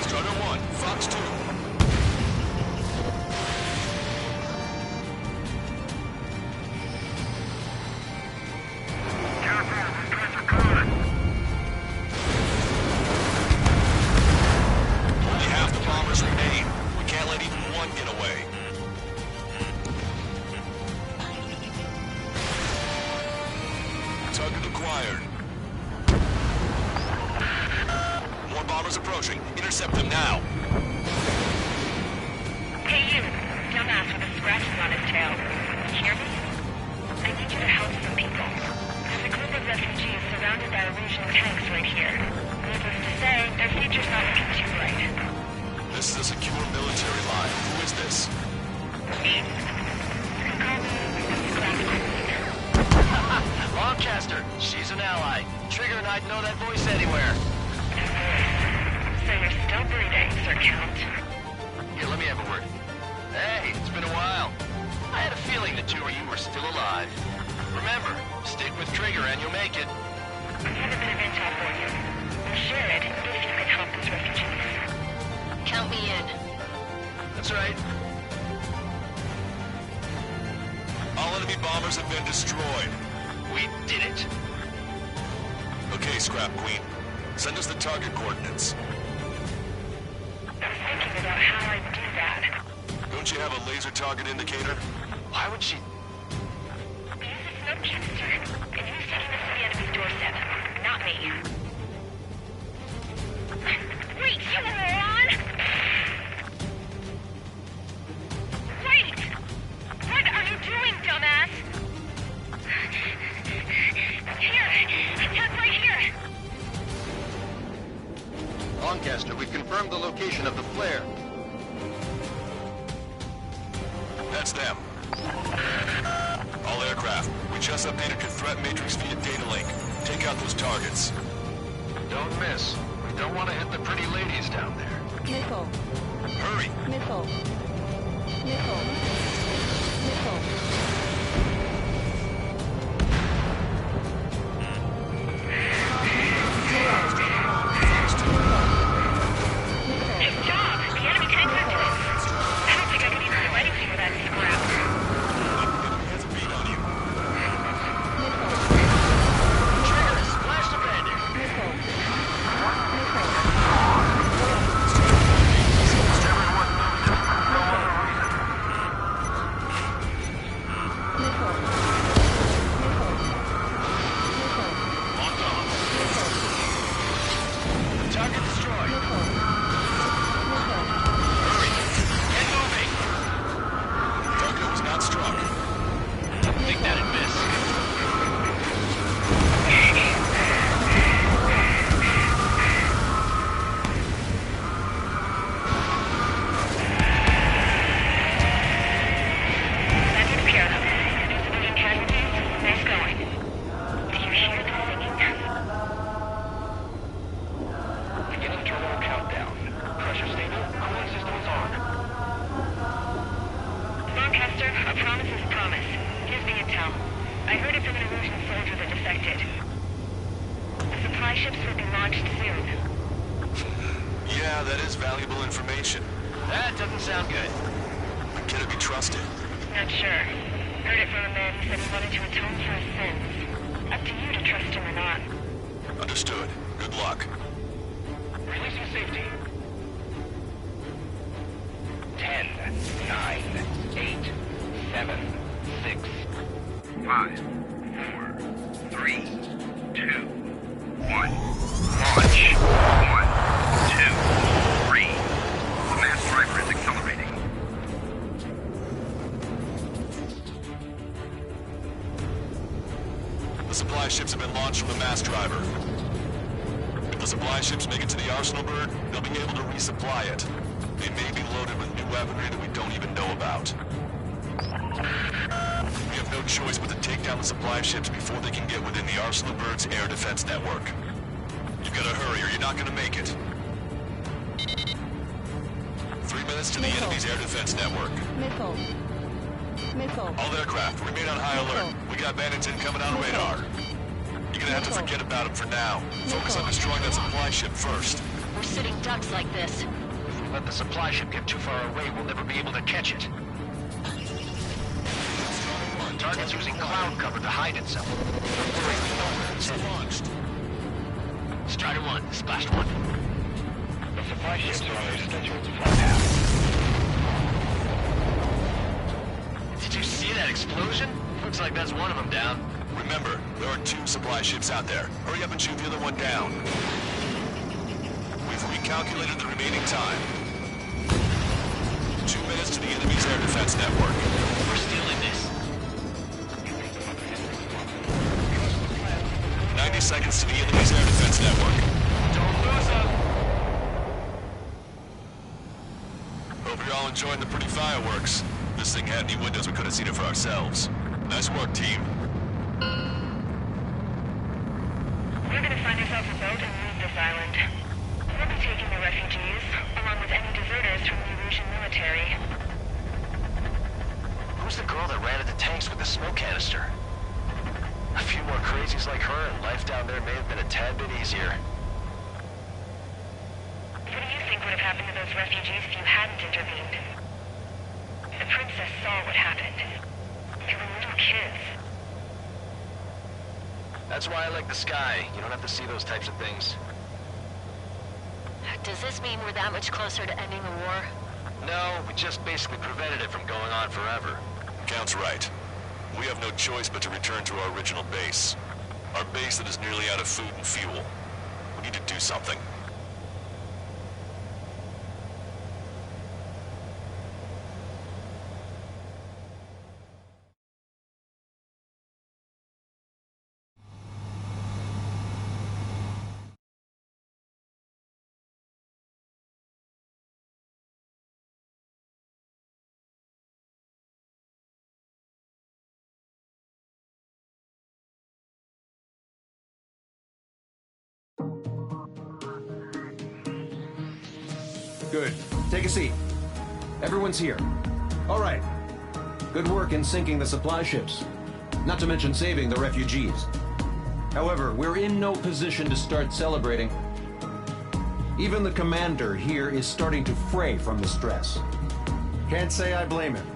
Strutter 1, Fox 2. Only half the bombers remain. We can't let even one get away. Target acquired. More bombers approaching. Intercept them now. Hey you, dumbass with the scratches on his tail. Hear me? I need you to help some people. There's a group of refugees surrounded by Erusian tanks right here. Needless to say, their future's not looking too bright. This is a secure military line. Who is this? Me? You can call me Glass Queen. Longcaster, she's an ally. Trigger and I'd know that voice anywhere. So you're still breathing, Sir Count. Here, let me have a word. Hey, it's been a while. I had a feeling the two of you were still alive. Remember, stick with Trigger and you'll make it. I have a bit of intel for you. We'll share it if you can help these refugees. Count me in. That's right. All enemy bombers have been destroyed. We did it. Okay, Scrap Queen. Send us the target coordinates. I was thinking about how I'd do that. Don't you have a laser target indicator? Why would she... Use a smoke canister. And use taking this to the enemy's doorstep. Not me. Wait, you moron! Wait! What are you doing, dumbass? Here! Attack right here! Lancaster, we've confirmed the location of the flare. That's them. All aircraft, we just updated your threat matrix via data link. Take out those targets. Don't miss. We don't want to hit the pretty ladies down there. Missile. Hurry! Missile. Missile. Missile. Good job! The enemy tanks are dead. I don't think I could even do anything with that scrap. Has a beat on you. Trigger, splash the bandit. Missile. Target destroyed. Hurry. Get moving. Target was not struck. Think that'd miss. That took care of them. No civilian casualties. Nice going. Do you hear the singing? Beginning terminal countdown. Pressure stable. Cooling system is on. Lancaster, a promise is a promise. Here's the intel. I heard it from an Illusion soldier that defected. The supply ships will be launched soon. Yeah, that is valuable information. That doesn't sound good. But can it be trusted? Not sure. Heard it from a man who said he wanted to atone for his sins. Up to you to trust him or not. Understood. Good luck. Releasing safety. 10, 9, 8, 7, 6, 5, 4, 3, 2, 1. Launch. 1, 2, 3. The mass driver is accelerating. The supply ships have been launched from the mass driver. If the supply ships make it to the Arsenal bird, they'll be able to resupply it. They may be loaded with new weaponry that we don't even know about. We have no choice but to take down the supply ships before they can get within the Arsenal bird's air defense network. You've got to hurry or you're not going to make it. 3 minutes to the enemy's air defense network. Missile. Missile. All aircraft, remain on high alert. We got bandits incoming on radar. You're gonna have to forget about them for now. Focus on destroying that supply ship first. We're sitting ducks like this. If we let the supply ship get too far away, we'll never be able to catch it. The target's using cloud cover to hide itself. Don't worry, we know where it's Launched. Strider 1, splashed 1. The supply ships are on their scheduled flight path. Did you see that explosion? Looks like that's one of them down. Remember, there are 2 supply ships out there. Hurry up and shoot the other one down. We've recalculated the remaining time. 2 minutes to the enemy's air defense network. We're still in this. 90 seconds to the enemy's air defense network. Don't lose them. Hope you're all enjoying the pretty fireworks. This thing had any windows, we could have seen it for ourselves. Nice work, team. We're gonna find ourselves a boat and leave this island. We'll be taking the refugees, along with any deserters from the Illusion military. Who's the girl that ran at the tanks with the smoke canister? A few more crazies like her, and life down there may have been a tad bit easier. What do you think would have happened to those refugees if you hadn't intervened? The princess saw what happened. They were little kids. That's why I like the sky. You don't have to see those types of things. Does this mean we're that much closer to ending the war? No, we just basically prevented it from going on forever. Count's right. We have no choice but to return to our original base. Our base that is nearly out of food and fuel. We need to do something. Good. Take a seat. Everyone's here. All right. Good work in sinking the supply ships. Not to mention saving the refugees. However, we're in no position to start celebrating. Even the commander here is starting to fray from the stress. Can't say I blame him.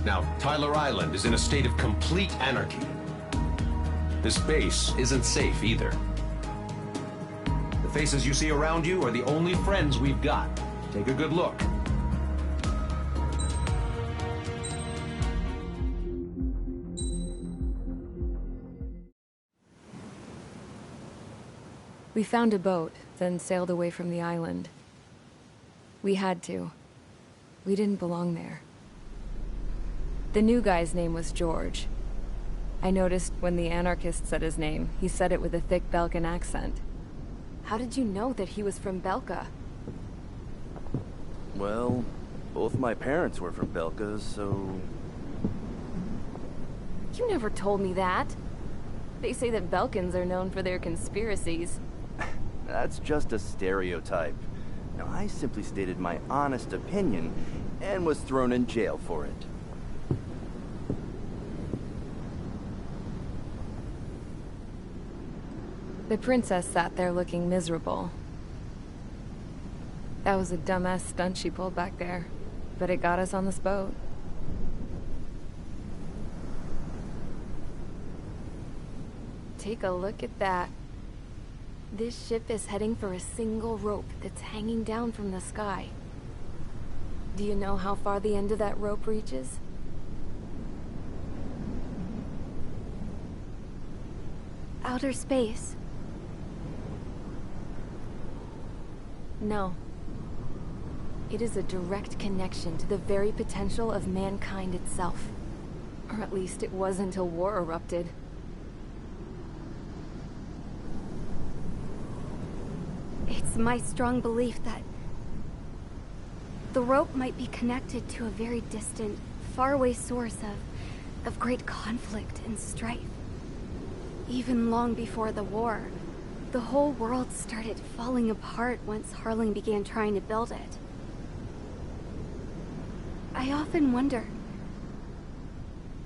Now, Tyler Island is in a state of complete anarchy. This base isn't safe either. The faces you see around you are the only friends we've got. Take a good look. We found a boat, then sailed away from the island. We had to. We didn't belong there. The new guy's name was George. I noticed when the anarchist said his name, he said it with a thick Belkan accent. How did you know that he was from Belka? Well, both my parents were from Belka, so... You never told me that. They say that Belkans are known for their conspiracies. That's just a stereotype. Now, I simply stated my honest opinion and was thrown in jail for it. The princess sat there looking miserable. That was a dumbass stunt she pulled back there, but it got us on this boat. Take a look at that. This ship is heading for a single rope that's hanging down from the sky. Do you know how far the end of that rope reaches? Outer space. No. It is a direct connection to the very potential of mankind itself. Or at least it was until war erupted. It's my strong belief that the rope might be connected to a very distant, faraway source of great conflict and strife. Even long before the war, the whole world started falling apart once Harling began trying to build it. I often wonder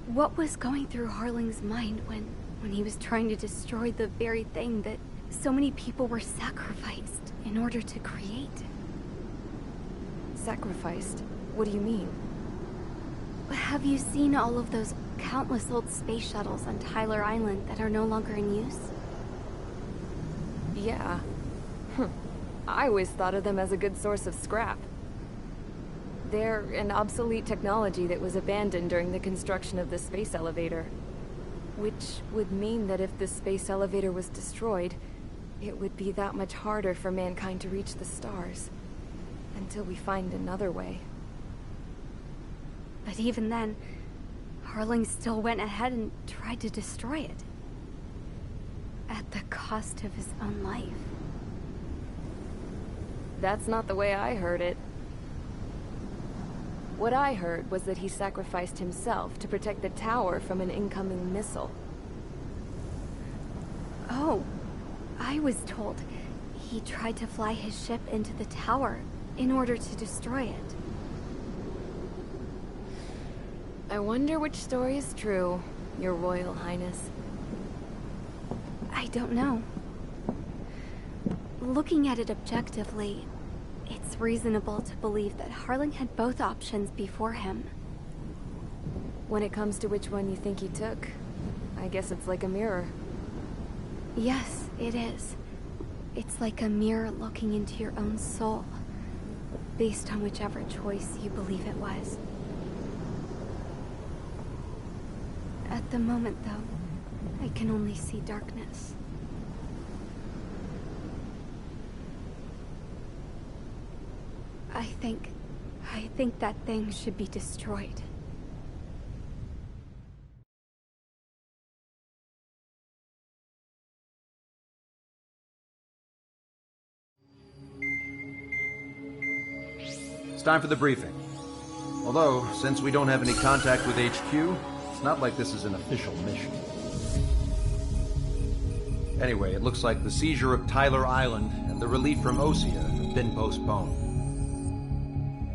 what was going through Harling's mind when he was trying to destroy the very thing that so many people were sacrificed in order to create. Sacrificed? What do you mean? Have you seen all of those countless old space shuttles on Tyler Island that are no longer in use? Yeah. I always thought of them as a good source of scrap. They're an obsolete technology that was abandoned during the construction of the space elevator. Which would mean that if the space elevator was destroyed, it would be that much harder for mankind to reach the stars. Until we find another way. But even then, Harling still went ahead and tried to destroy it. At the cost of his own life. That's not the way I heard it. What I heard was that he sacrificed himself to protect the tower from an incoming missile. Oh, I was told he tried to fly his ship into the tower in order to destroy it. I wonder which story is true, Your Royal Highness. I don't know. Looking at it objectively, it's reasonable to believe that Harling had both options before him. When it comes to which one you think he took, I guess it's like a mirror. Yes, it is. It's like a mirror looking into your own soul, based on whichever choice you believe it was. At the moment, though, I can only see darkness. I think that thing should be destroyed. It's time for the briefing. Although, since we don't have any contact with HQ, it's not like this is an official mission. Anyway, it looks like the seizure of Tyler Island and the relief from Osea have been postponed.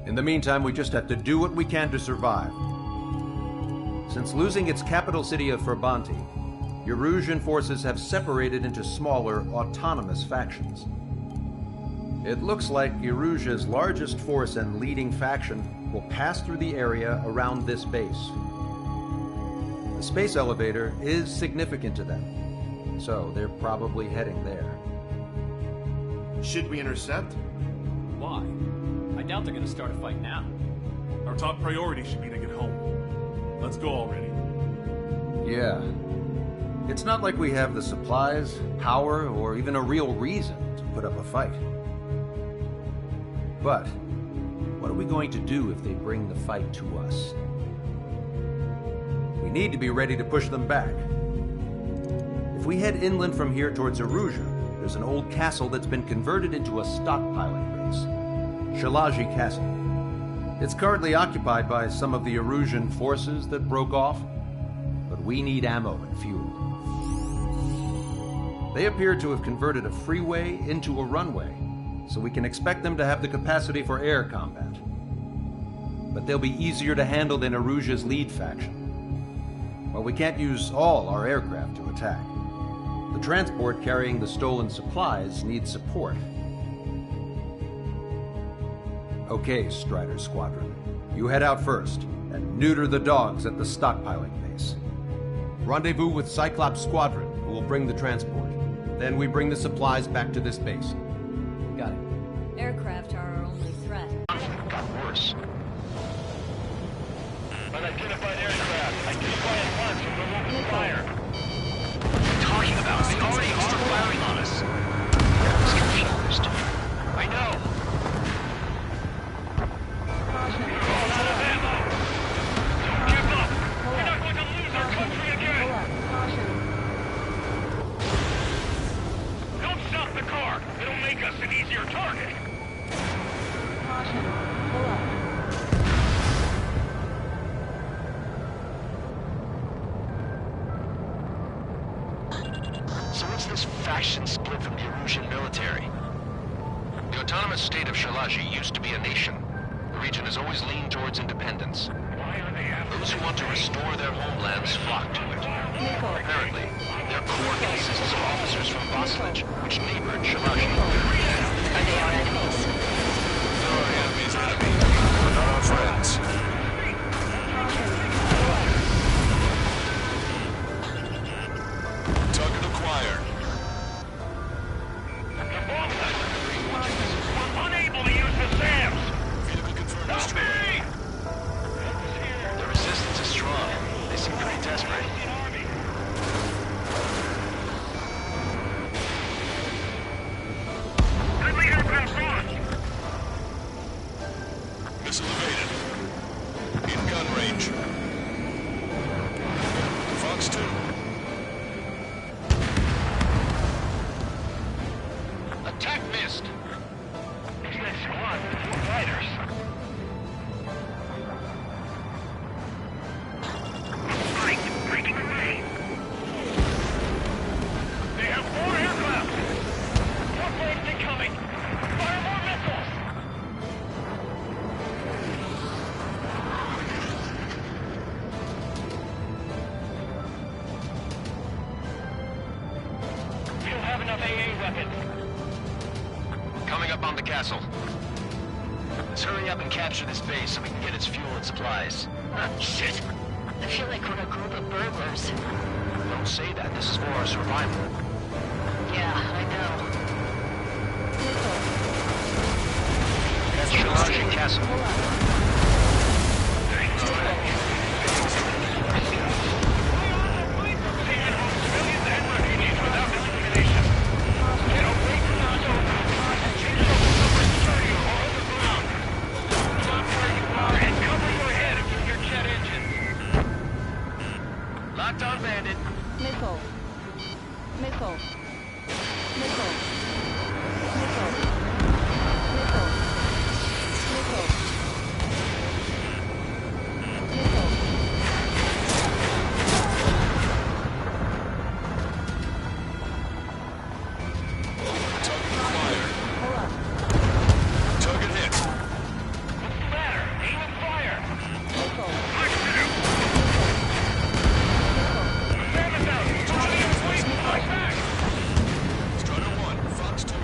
In the meantime, we just have to do what we can to survive. Since losing its capital city of Ferbanti, Erusian forces have separated into smaller, autonomous factions. It looks like Erusia's largest force and leading faction will pass through the area around this base. The space elevator is significant to them, so they're probably heading there. Should we intercept? Why? I doubt they're gonna start a fight now. Our top priority should be to get home. Let's go already. Yeah. It's not like we have the supplies, power, or even a real reason to put up a fight. But what are we going to do if they bring the fight to us? We need to be ready to push them back. If we head inland from here towards Erusia, there's an old castle that's been converted into a stockpiling base. Shalaji Castle. It's currently occupied by some of the Erusian forces that broke off, but we need ammo and fuel. They appear to have converted a freeway into a runway, so we can expect them to have the capacity for air combat. But they'll be easier to handle than Erusia's lead faction. While we can't use all our aircraft to attack, the transport carrying the stolen supplies needs support. Okay, Strider Squadron. You head out first, and neuter the dogs at the stockpiling base. Rendezvous with Cyclops Squadron, who will bring the transport. Then we bring the supplies back to this base. Got it. Aircraft are our only threat. Got worse. Unidentified aircraft. Identify at once and remove the fire. What are you talking about? They already are firing on us. I was confused. I know. All out of ammo. Don't give up. We're not going to lose our country again. Don't stop the car. It'll make us an easier target. So what's this faction split from the Erusian military? The autonomous state of Shalaji used to be a nation. The region has always leaned towards independence. Those who want to restore their homelands flock to it. Apparently, their core consists of officers from Vasilij, which neighbored Shalaji. Are they our enemies? They're our enemies, enemy. But not our friends. Target acquired. We're unable to use the SAMs. Vehicle confirmed destroyed. The resistance is strong. They seem pretty desperate. Friendly aircraft lost. Missile evaded. In gun range. Fox 2. Attack missed. It's that squad with 4 fighters. Fight, breaking away. They have 4 aircraft. More planes incoming. Fire more missiles. We don't have enough AA weapons. Coming up on the castle. Let's hurry up and capture this base so we can get its fuel and supplies. Shit. I feel like we're a group of burglars. Don't our survival. Yeah, I know. Shalaji Castle. Locked on bandit. Missile. Missile. Missile. Missile. Missile. Missile. Missile. Target hit. Strider 1, Fox 2.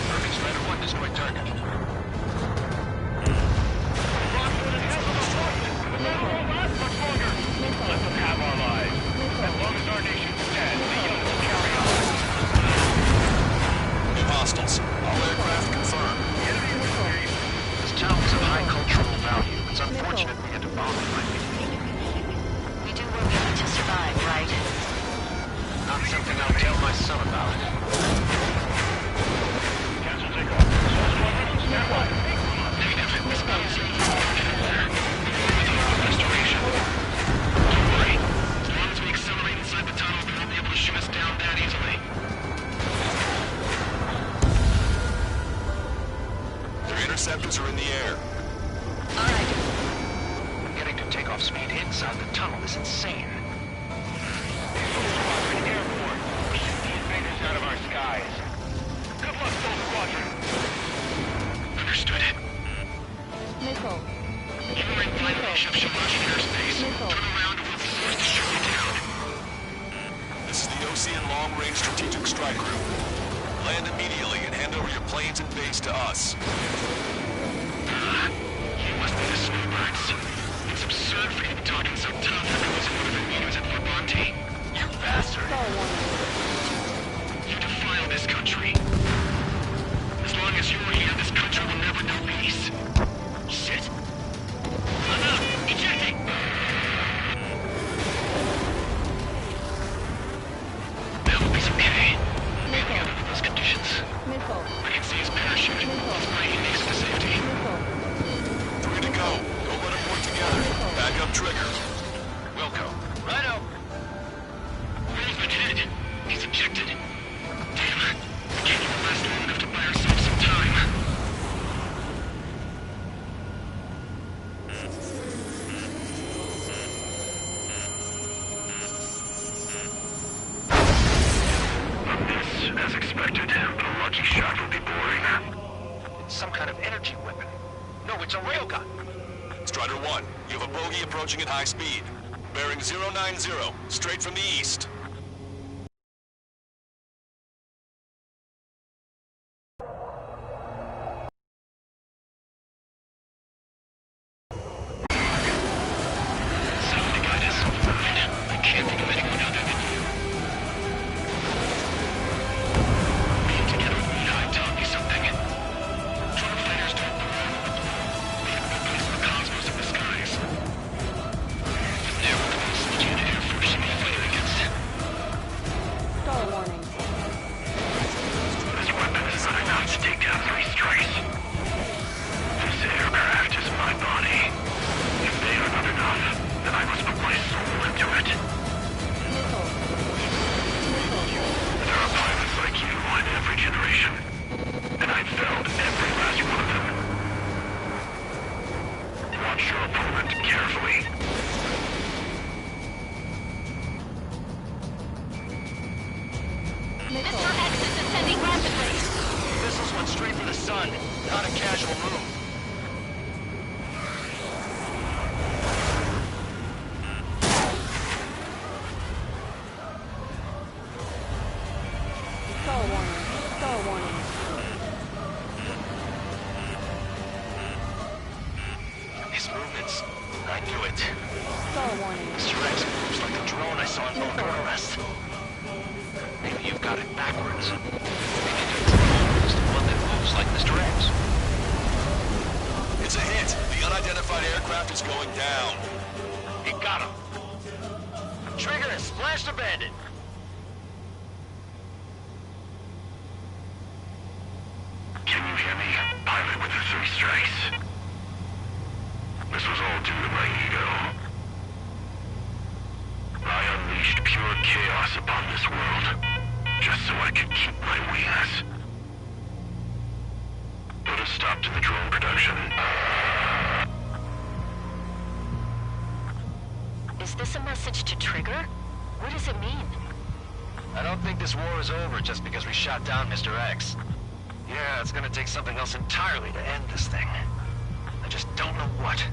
Perfect. Strider 1, destroy target. Let them have our lives. As long as our nation's dead, the young will carry on. New hostiles. All aircraft confirmed. This town is of high cultural value. It's unfortunate we had to bomb it like we did. We do what we need to survive, right? Not something I'll tell my son about. Cancel takeoff. Soul Squadron, stand by. Negative. This means restoration. Don't worry. As long as we accelerate inside the tunnel, they won't be able to shoot us down that easily. Their interceptors are in the air. Alright. Getting to takeoff speed inside the tunnel is insane. Soul Squadron, airborne. Shoot the invaders out of our skies. Good luck, Soul Squadron. Understood. Missile. You are in violation of Shamashi airspace. Turn around and we'll be forced to shoot you down. This is the Ocean Long Range Strategic Strike Group. Land immediately and hand over your planes and base to us. You must be the snowbirds. It's absurd for you to be talking so tough because of one of the meetings at Brabante. You bastard. You defile this country. As long as you're here, this country will never know peace. Shit. Enough! Ejecting! I hope he's okay. Maybe under those conditions. Missile. I can see his parachute. His brain makes it to safety. 3 to go. Go let them work together. Back up trigger. Wilco. Righto. Where's the kid? He's ejected. Damn. We can't even last long enough to buy ourselves some time. As expected, but a lucky shot would be boring. It's some kind of energy weapon. No, it's a railgun. Strider 1, you have a bogey approaching at high speed. Bearing 090, straight from the east. Somebody got us. Fine. I can't think of anyone other than you. Being together with Mirai taught me something. Drone fighters don't belong on the blue. They have no place in the cosmos of the skies. But they're the most legit Air Force should be fighting against. Missile warning. Mr. X moves like the drone I saw in Bucharest. Maybe you've got it backwards. Maybe your drone is the one that moves like Mr. X. It's a hit. The unidentified aircraft is going down. He got him. Trigger has splashed a bandit. Can you hear me? Pilot with the 3 strikes. This was all due to my ego. I unleashed pure chaos upon this world, just so I could keep my wings. Put a stop to the drone production. Is this a message to Trigger? What does it mean? I don't think this war is over just because we shot down Mr. X. Yeah, it's gonna take something else entirely to end this thing. I just don't know what.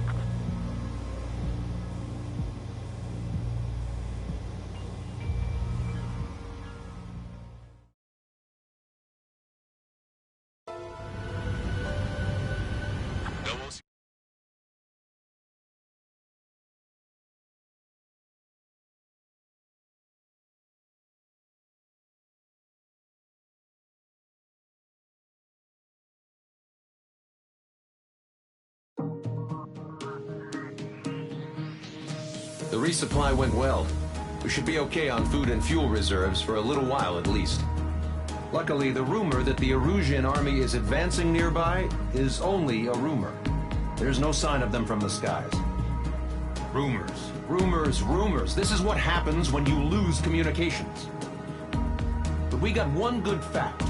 The resupply went well. We should be okay on food and fuel reserves for a little while at least. Luckily, the rumor that the Erusian army is advancing nearby is only a rumor. There's no sign of them from the skies. Rumors, rumors, rumors. This is what happens when you lose communications. But we got one good fact.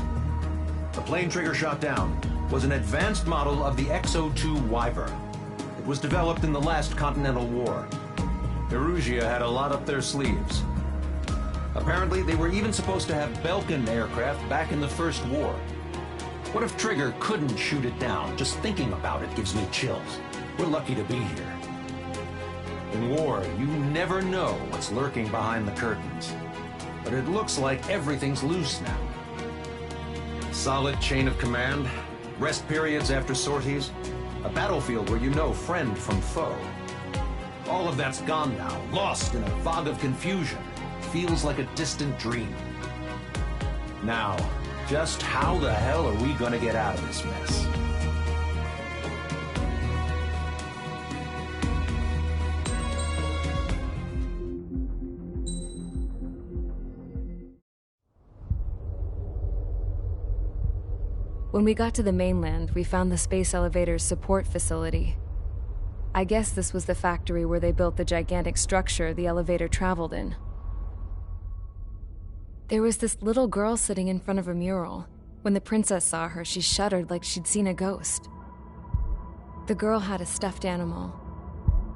The plane Trigger shot down was an advanced model of the X-02 Wyvern. It was developed in the last Continental War. Erusia had a lot up their sleeves. Apparently, they were even supposed to have Belkin aircraft back in the First War. What if Trigger couldn't shoot it down? Just thinking about it gives me chills. We're lucky to be here. In war, you never know what's lurking behind the curtains. But it looks like everything's loose now. Solid chain of command, rest periods after sorties, a battlefield where you know friend from foe. All of that's gone now, lost in a fog of confusion. Feels like a distant dream. Now, just how the hell are we gonna get out of this mess? When we got to the mainland, we found the space elevator's support facility. I guess this was the factory where they built the gigantic structure the elevator traveled in. There was this little girl sitting in front of a mural. When the princess saw her, she shuddered like she'd seen a ghost. The girl had a stuffed animal.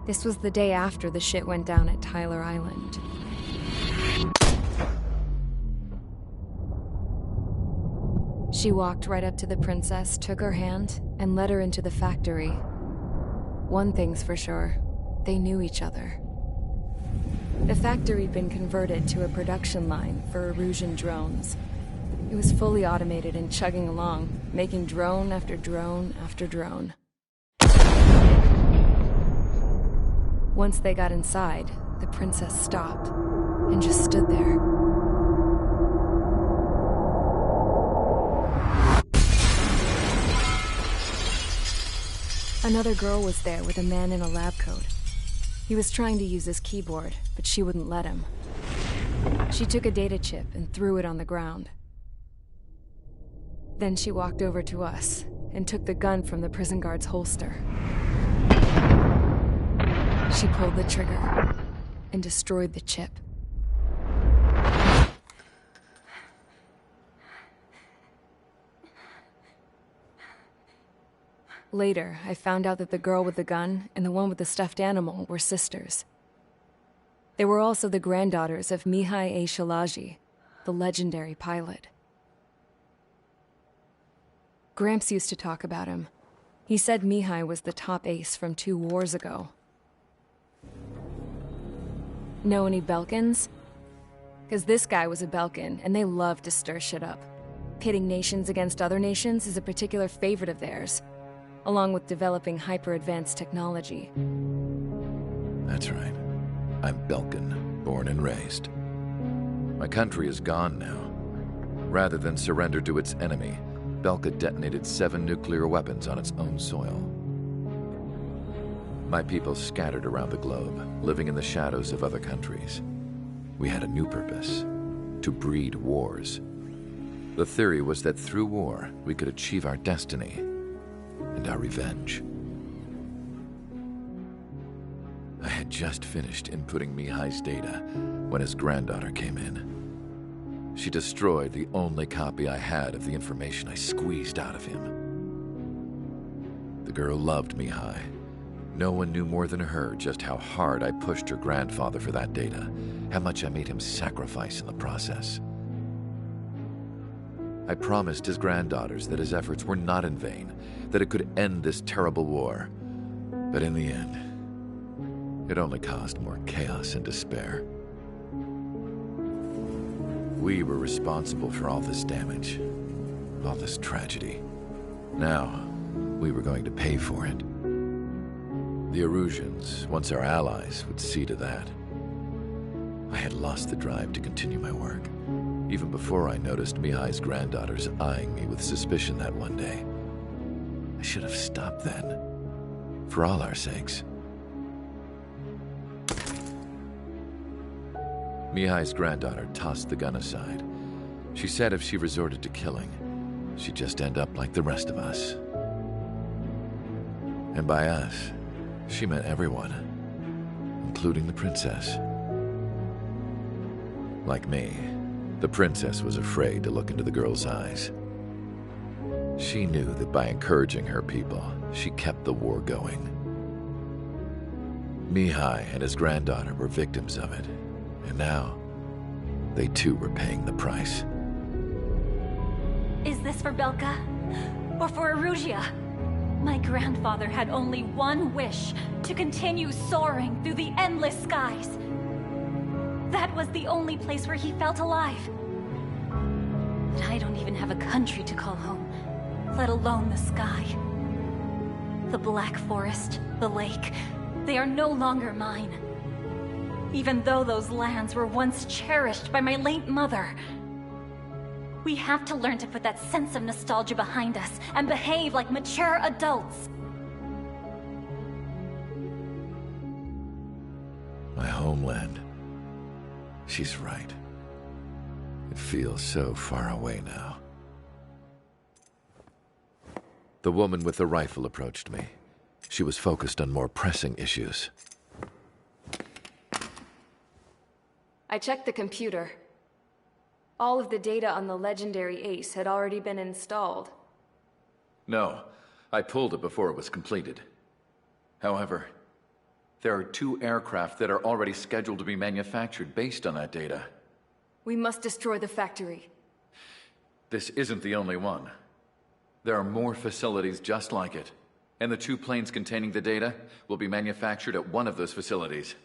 This was the day after the shit went down at Tyler Island. She walked right up to the princess, took her hand, and led her into the factory. One thing's for sure, they knew each other. The factory'd been converted to a production line for Erusian drones. It was fully automated and chugging along, making drone after drone after drone. Once they got inside, the princess stopped and just stood there. Another girl was there with a man in a lab coat. He was trying to use his keyboard, but she wouldn't let him. She took a data chip and threw it on the ground. Then she walked over to us and took the gun from the prison guard's holster. She pulled the trigger and destroyed the chip. Later, I found out that the girl with the gun and the one with the stuffed animal were sisters. They were also the granddaughters of Mihai A. Shalaji, the legendary pilot. Gramps used to talk about him. He said Mihai was the top ace from 2 wars ago. Know any Belkins? Because this guy was a Belkin, and they love to stir shit up. Pitting nations against other nations is a particular favorite of theirs, along with developing hyper-advanced technology. That's right. I'm Belkin, born and raised. My country is gone now. Rather than surrender to its enemy, Belka detonated 7 nuclear weapons on its own soil. My people scattered around the globe, living in the shadows of other countries. We had a new purpose: to breed wars. The theory was that through war, we could achieve our destiny and our revenge. I had just finished inputting Mihai's data when his granddaughter came in. She destroyed the only copy I had of the information I squeezed out of him. The girl loved Mihai. No one knew more than her just how hard I pushed her grandfather for that data, how much I made him sacrifice in the process. I promised his granddaughters that his efforts were not in vain, that it could end this terrible war. But in the end, it only caused more chaos and despair. We were responsible for all this damage, all this tragedy. Now, we were going to pay for it. The Erusians, once our allies, would see to that. I had lost the drive to continue my work, even before I noticed Mihai's granddaughters eyeing me with suspicion that one day. I should have stopped then, for all our sakes. Mihai's granddaughter tossed the gun aside. She said if she resorted to killing, she'd just end up like the rest of us. And by us, she meant everyone, including the princess. Like me, the princess was afraid to look into the girl's eyes. She knew that by encouraging her people, she kept the war going. Mihai and his granddaughter were victims of it, and now they too were paying the price. Is this for Belka? Or for Erusea? My grandfather had only one wish: to continue soaring through the endless skies. That was the only place where he felt alive. But I don't even have a country to call home, let alone the sky. The Black Forest, the lake, they are no longer mine. Even though those lands were once cherished by my late mother. We have to learn to put that sense of nostalgia behind us and behave like mature adults. My homeland. She's right. It feels so far away now. The woman with the rifle approached me. She was focused on more pressing issues. I checked the computer. All of the data on the legendary Ace had already been installed. No, I pulled it before it was completed. However, there are 2 aircraft that are already scheduled to be manufactured based on that data. We must destroy the factory. This isn't the only one. There are more facilities just like it, and the 2 planes containing the data will be manufactured at one of those facilities.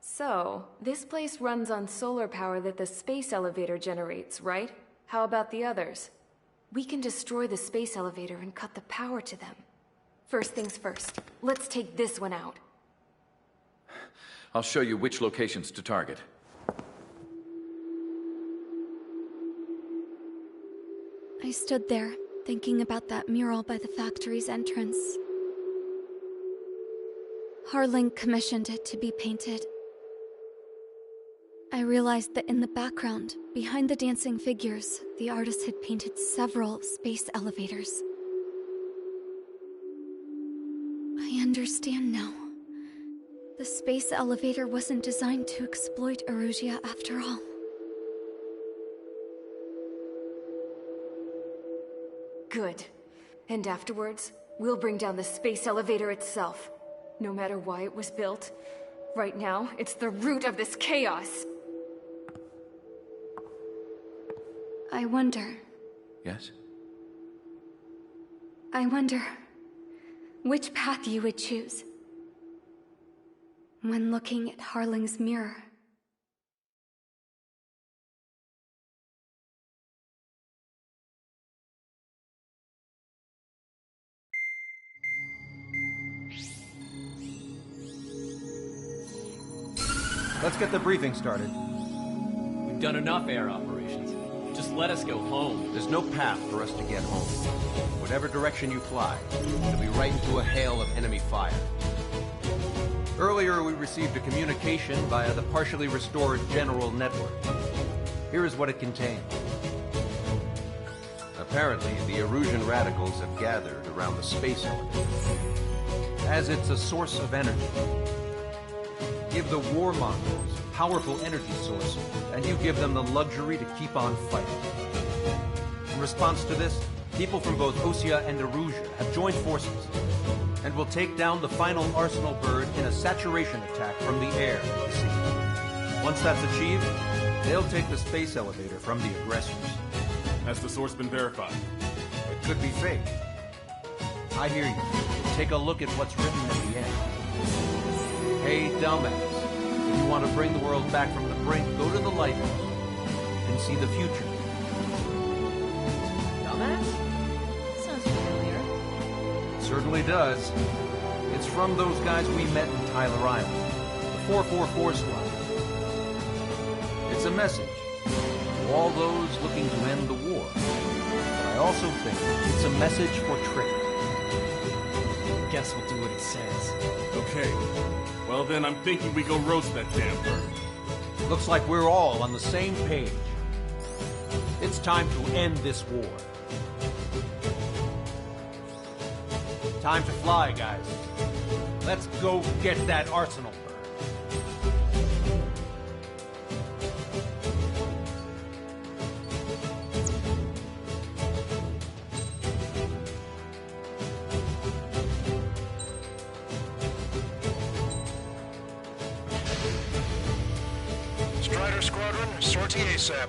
So, this place runs on solar power that the space elevator generates, right? How about the others? We can destroy the space elevator and cut the power to them. First things first, let's take this one out. I'll show you which locations to target. I stood there, thinking about that mural by the factory's entrance. Harling commissioned it to be painted. I realized that in the background, behind the dancing figures, the artist had painted several space elevators. I understand now. The space elevator wasn't designed to exploit Erusea after all. Good. And afterwards, we'll bring down the space elevator itself. No matter why it was built, right now, it's the root of this chaos. I wonder... Yes? I wonder which path you would choose when looking at Harling's mirror. Let's get the briefing started. We've done enough air operations. Just let us go home. There's no path for us to get home. Whatever direction you fly, it'll be right into a hail of enemy fire. Earlier, we received a communication via the partially restored General Network. Here is what it contained. Apparently, the Erusian radicals have gathered around the space elevator, as it's a source of energy. Give the warmongers a powerful energy source, and you give them the luxury to keep on fighting. In response to this, people from both Osea and Erusia have joined forces, and will take down the final Arsenal bird in a saturation attack from the air, you see. Once that's achieved, they'll take the space elevator from the aggressors. Has the source been verified? It could be fake. I hear you. Take a look at what's written at the end. Hey, dumbass. If you want to bring the world back from the brink, go to the lighthouse and see the future. Dumbass? Sounds familiar. It certainly does. It's from those guys we met in Tyler Island, the 444 squad. It's a message to all those looking to end the war. But I also think it's a message for Trigger. Guess we'll do what it says. Okay. Well then, I'm thinking we go roast that damn bird. Looks like we're all on the same page. It's time to end this war. Time to fly, guys. Let's go get that Arsenal bird. Strider Squadron, sortie ASAP.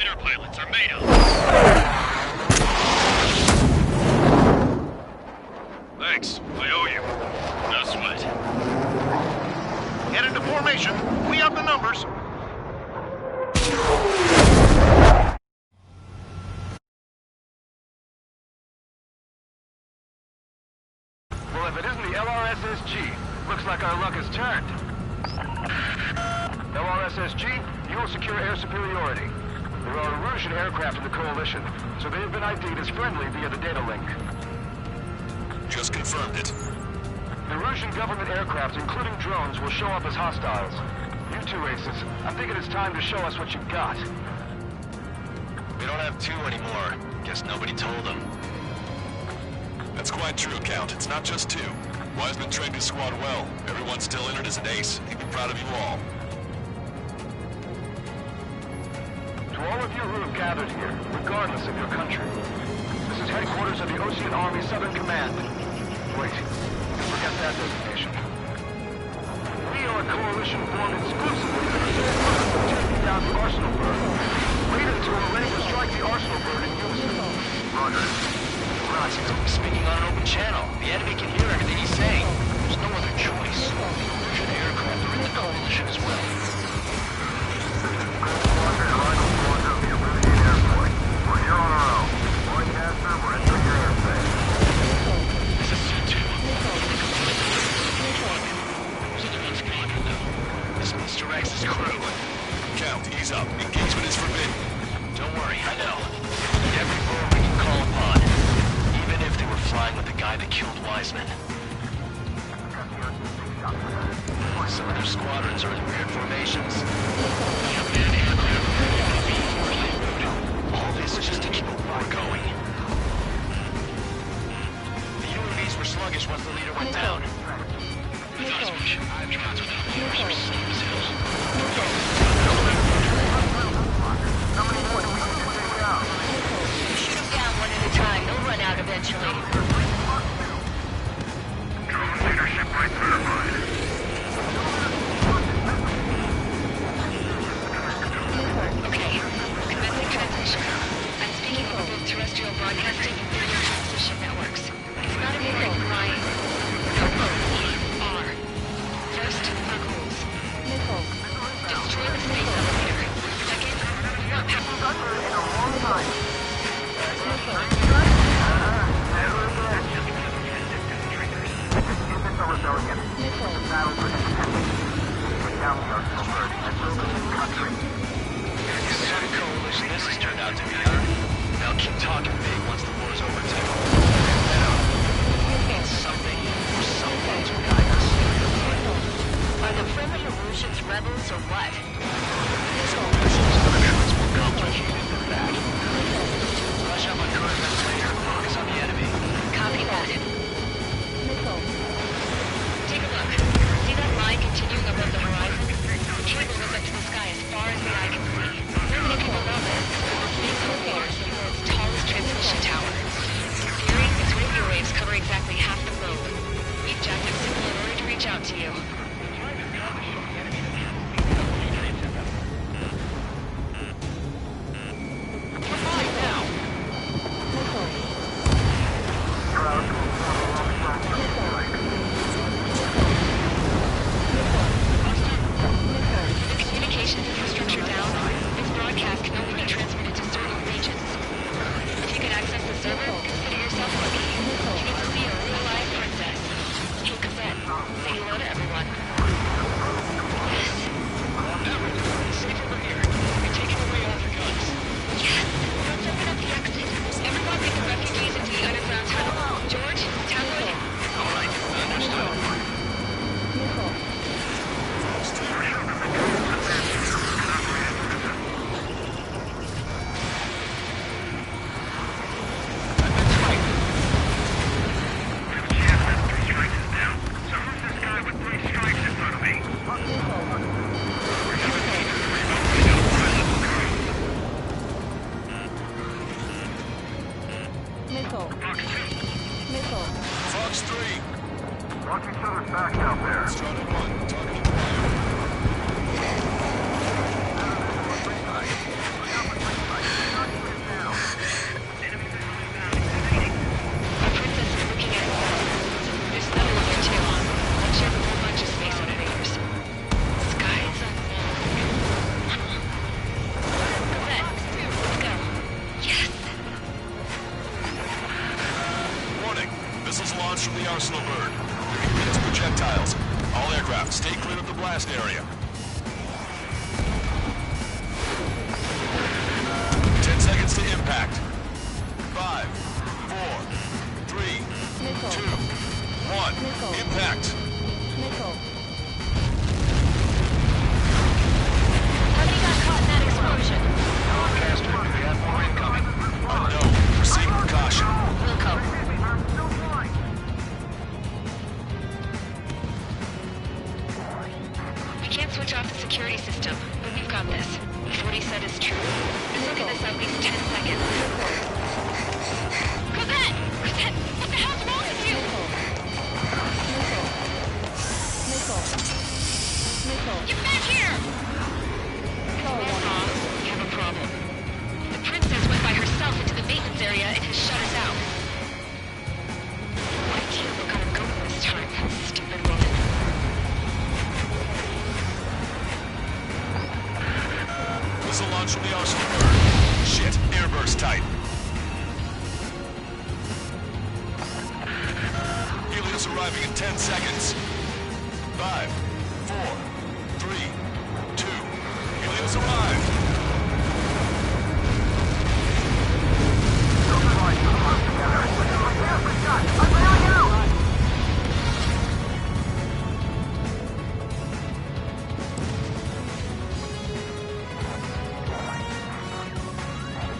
Fighter pilots are made of. Thanks, I owe you. No sweat. Head into formation. We have the numbers. Well, if it isn't the LRSSG, looks like our luck has turned. LRSSG, you will secure air superiority. There are Erusian aircraft in the Coalition, so they have been ID'd as friendly via the data link. Just confirmed it. The Erusian government aircraft, including drones, will show up as hostiles. You two aces, I think it is time to show us what you've got. We don't have two anymore. Guess nobody told them. That's quite true, Count. It's not just two. Wiseman trained his squad well. Everyone's still entered as an ace. He'd be proud of you all. To all of you who have gathered here, regardless of your country, this is headquarters of the Ocean Army Southern Command. Wait, you forget that designation. We are a coalition formed exclusively for the sole purpose of taking down the Arsenal bird. Wait until we're ready to strike the Arsenal bird in unison. Roger. Roger, speaking on an open channel. The enemy can hear everything he's saying. There's no other choice. Erusian aircraft are in the coalition as well. Rex's crew. Count, ease up. Engagement is forbidden. Don't worry, I know. Every bird we can call upon. Even if they were flying with the guy that killed Wiseman. Some of their squadrons are in weird formations. All this is just to keep a war going. The UAVs were sluggish once the leader went down. We thought as much. Shots without orders were slow as hell. about this. If what he said is true, this will give us at least 10 seconds. Cosette! Cosette! What the hell's wrong with you? Get back here! Mom, we have a problem. The princess went by herself into the maintenance area and has shut us out. What idea we're gonna go this time, stupid woman. Missile launch from the arsenal bird. Shit, airburst tight. Helios arriving in 10 seconds. 5, 4, 3, 2. Helios arrived.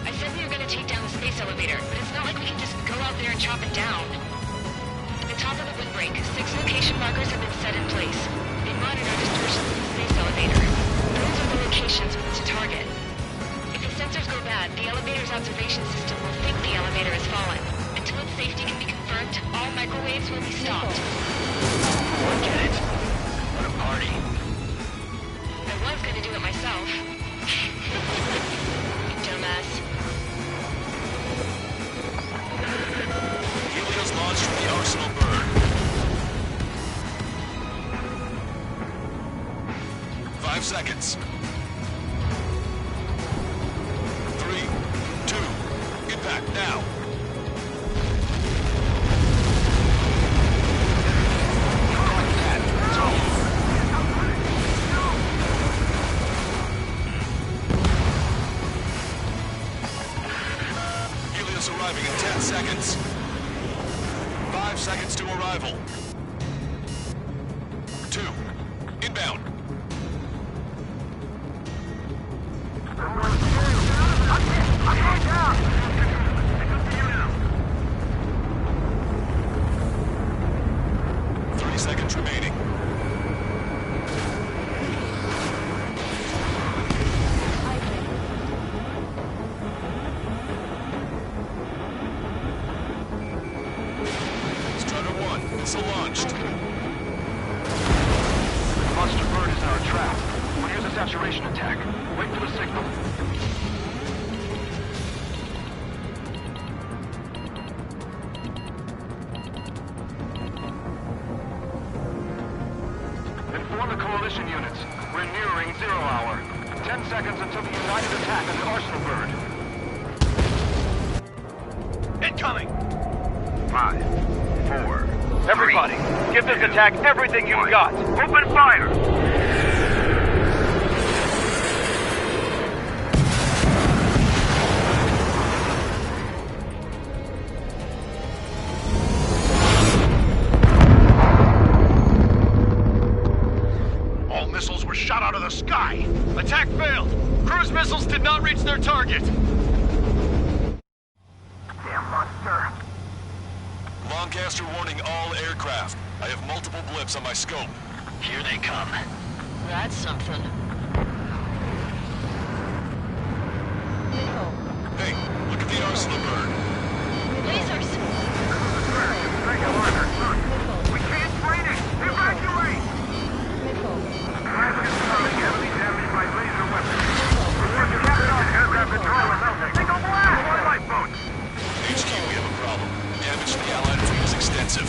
I said we were gonna take down the space elevator, but it's not like we can just go out there and chop it down. At the top of the windbreak, 6 location markers have been set in place. They monitor distortions in the space elevator. Those are the locations to target. If the sensors go bad, the elevator's observation system will think the elevator has fallen. Until its safety can be confirmed, all microwaves will be stopped. Get it? What a party. I was gonna do it myself. Dumbass. Helios launched from the arsenal bird. 5 seconds. 3, 2, impact now. Helios arriving in 10 seconds. 5 seconds to arrival. 2, inbound. Seconds remaining. Strider 1, missile launched. Monster bird is in our trap. We'll use a saturation attack. Wait for the signal. Inform the coalition units. We're nearing 0 hour. 10 seconds until the united attack on the arsenal bird. Incoming! 5, 4. Everybody, give this attack everything you've got. Open fire! All missiles were shot out of the sky. Attack failed. Cruise missiles did not reach their target. Damn monster. Lancaster warning all aircraft. I have multiple blips on my scope. Here they come. That's something. Hey, look at the arsenal bird. Lasers! We can't train it! Evacuate! Plasma's coming heavily damaged by laser weapons. We're captured on aircraft control or melting. Take a blast! More lifeboats! HQ, we have a problem. Damage to the Allied fleet is extensive.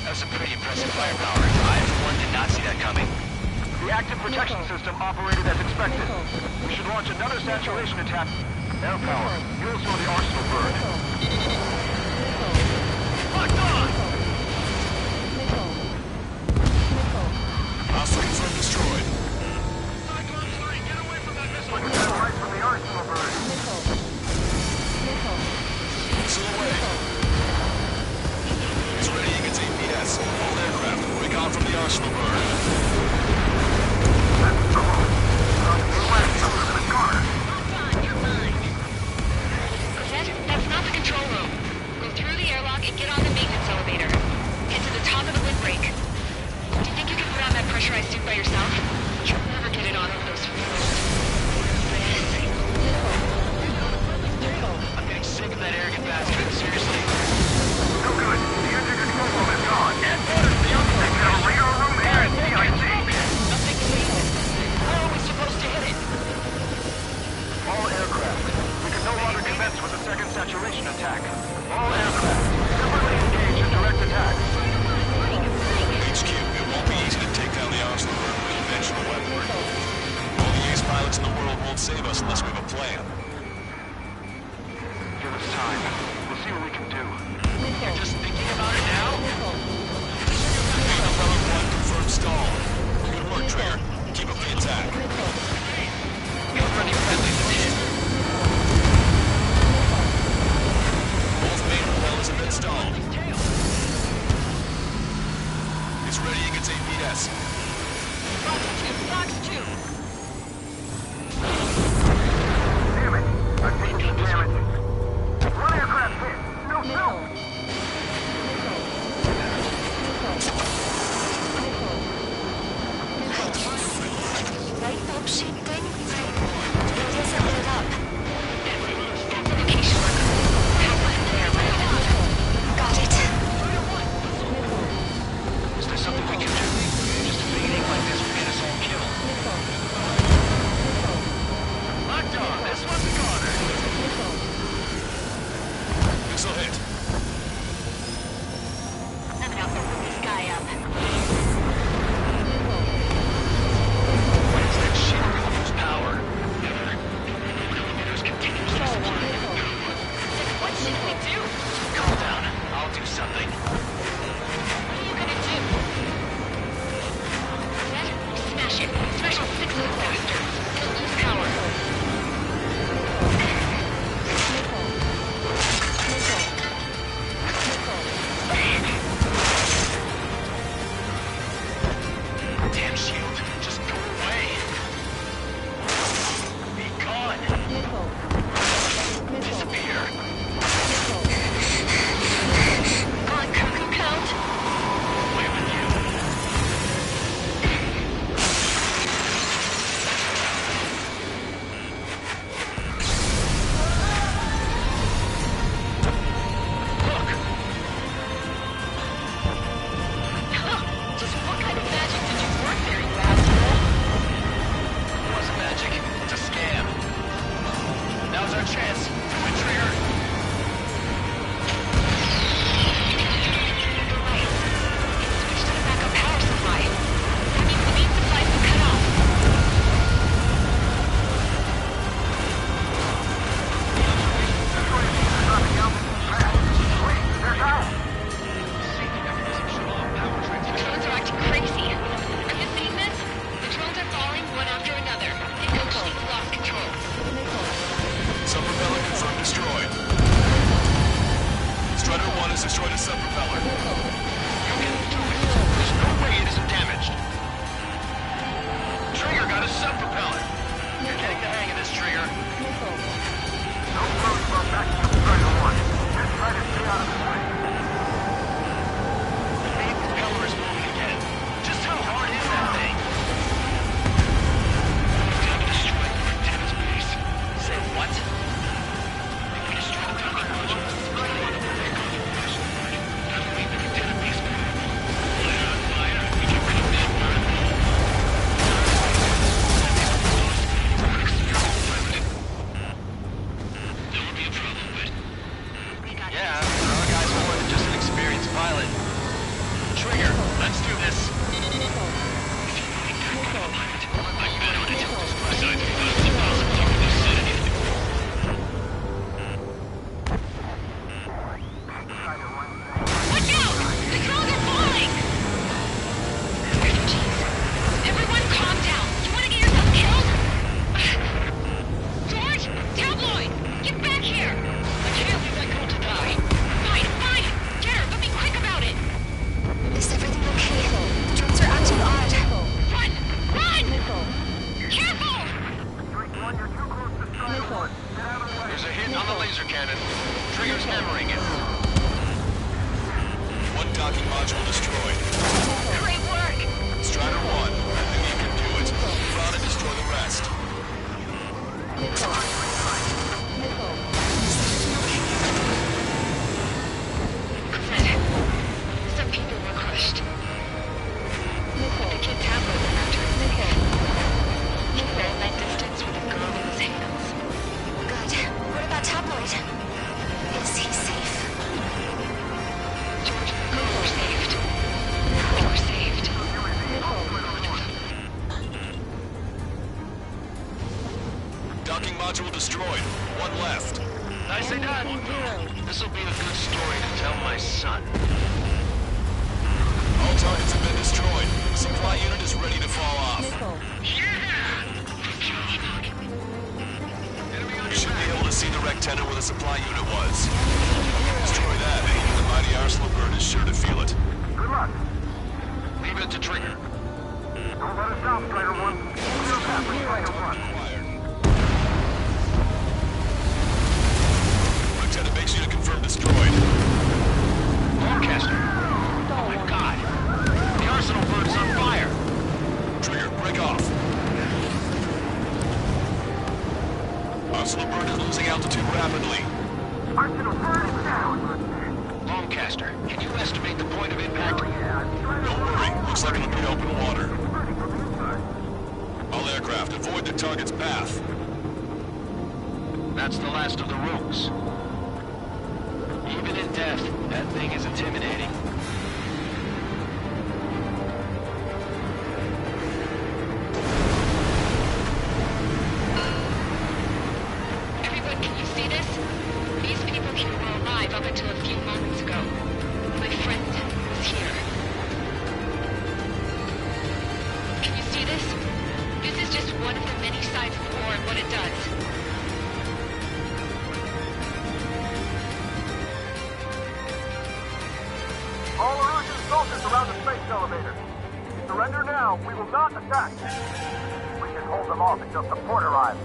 That's some pretty impressive firepower. I, for one, did not see that coming. The active protection system operated as expected. We should launch another saturation attack. Air power. Fuels for the arsenal bird. Locked on! Hostile confirmed destroyed. Cyclone 3, get away from that missile! Right from the arsenal bird. Missile away. It's readying its APS. All aircraft, recon from the arsenal bird. That's not the control room. can't save us unless we have a plan. Give us time. We'll see what we can do. You're just thinking about it now? Cephalo 1 confirmed stall. Good work, Trigger. Keep up the attack. Cover any friendlies in hit. Both main propellers have been stalled. It's ready against APS. Fox 2! Damn it! I think it's damage. One aircraft hit! No, no! Right bulb shaped thing? It isn't lit up. That's indication we're clear. How was there, right? Got it. Is there something we can do? Just evading like this will get us all killed. Locked on. This one's a goner. Missile hit. I'm gonna open this guy up. When is that shit gonna lose power? Never. Millimeters continuously supply. What should we do? Calm down. I'll do something. What are you gonna do? Smash it. Smash all 6 of them faster. It'll lose power. Damn shield. Just go away. Be gone. Disappear. On cuckoo count. Away with you. Just what kind of magic did you work there, you asshole? It wasn't magic. It's a scam. Now's our chance. Do it, Trigger. You're right. Switch to the backup power supply. That means the main supplies will cut off. The drones are acting crazy. Are you seeing this? The drones are falling one after another. They completely lost control. Sub-propeller confirmed destroyed. Strider 1 has destroyed a sub-propeller. You can do it. There's no way it isn't damaged. Trigger got a sub-propeller. You're getting the hang of this, Trigger. Don't worry about backing up Strider 1. Just try to stay out of the way. The main propeller is moving again. Just how hard is that thing? We've got to destroy the antenna's base. Say what? If we destroy the docking module, it's the one that will take off the first part. That'll leave the antenna base behind. Light it on fire and we can cook that bird. There won't be a problem, but... Yeah, our guy's more than just an experienced pilot. Trigger, let's do this. Watch out! The drones are falling! Jeez. Everyone calm down. You wanna get yourself killed? George! Tabloid! Get back here! I can't leave that girl to die. Fine, fine! Get her, but be quick about it! Is everything okay? The drones are acting odd. Run! Run! Careful! There's a hit on the laser cannon. Trigger's hammering it. One docking module destroyed. Great work! Strider 1, I think you can do it. Move out and destroy the rest. Good. Some people were crushed. The kid Tabloid went after his safe. He ran that distance with a girl in his hands. Good. What about Tabloid? Is he safe? George and the girl were saved. They were saved. Docking module destroyed. One left. Nicely done. This'll be a good story to tell my son. All targets have been destroyed. The supply unit is ready to fall off. You should be able to see the wrecked tenet where the supply unit was. Destroy that, and the mighty Arsenal bird is sure to feel it. Good luck. Leave it to Trigger. Don't let us down, Strider 1. Clear path for Strider 1. Lieutenant makes you to confirm destroyed. Lancaster. Oh my God. The Arsenal bird is on fire. Trigger, break off. Arsenal bird is losing altitude rapidly. Arsenal bird is down. Lancaster, can you estimate the point of impact? Don't worry, looks like it'll be open water. All aircraft, avoid the target's path. That's the last of the rogues. Even in death, that thing is intimidating. Everyone, can you see this? These people here were alive up until a few moments ago. My friend was here. Can you see this? This is just one of the many sides of war and what it does. All Erusian soldiers around the space elevator. Surrender now. We will not attack. We can hold them off until support arrives.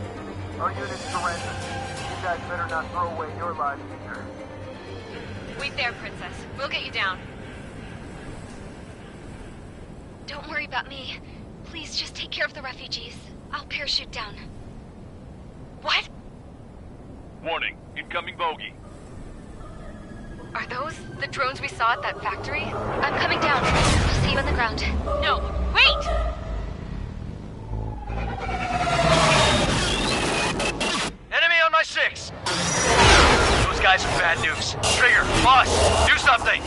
Our unit surrenders. You guys better not throw away your lives either. Wait there, Princess. We'll get you down. Don't worry about me. Please just take care of the refugees. I'll parachute down. What? Warning, incoming bogey. Are those the drones we saw at that factory? I'm coming down. I'll see you on the ground. No, wait! Enemy on my 6! Those guys are bad news. Trigger, boss, do something!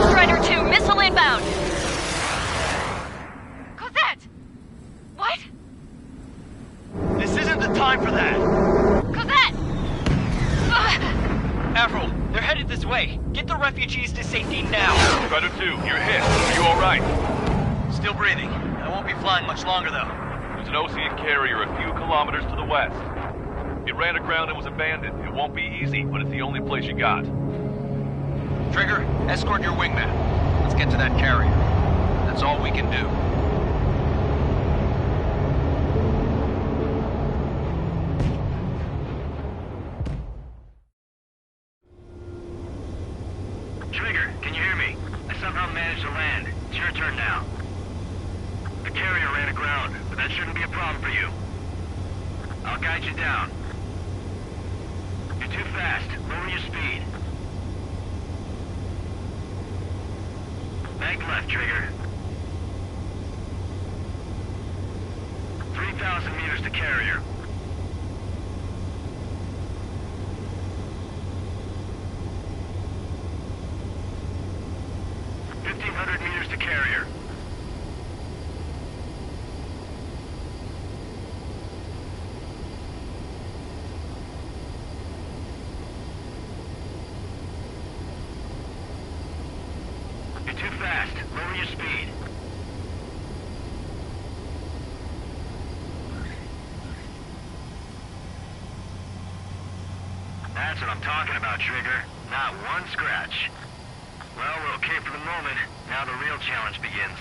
Strider 2, missile inbound! Cosette! What? This isn't the time for that! Cosette! Avril, they're headed this way. Get the refugees to safety now. Strider 2, you're hit. Are you alright? Still breathing. I won't be flying much longer, though. There's an Osean carrier a few kilometers to the west. It ran aground and was abandoned. It won't be easy, but it's the only place you got. Trigger, escort your wingman. Let's get to that carrier. That's all we can do. Trigger, can you hear me? I somehow managed to land. It's your turn now. The carrier ran aground, but that shouldn't be a problem for you. I'll guide you down. You're too fast. Lower your speed. Bank left, Trigger. 3,000 meters to carrier. Meters to carrier. You're too fast. Lower your speed. That's what I'm talking about, Trigger. Not one scratch. Well, we're okay for the moment. Now the real challenge begins.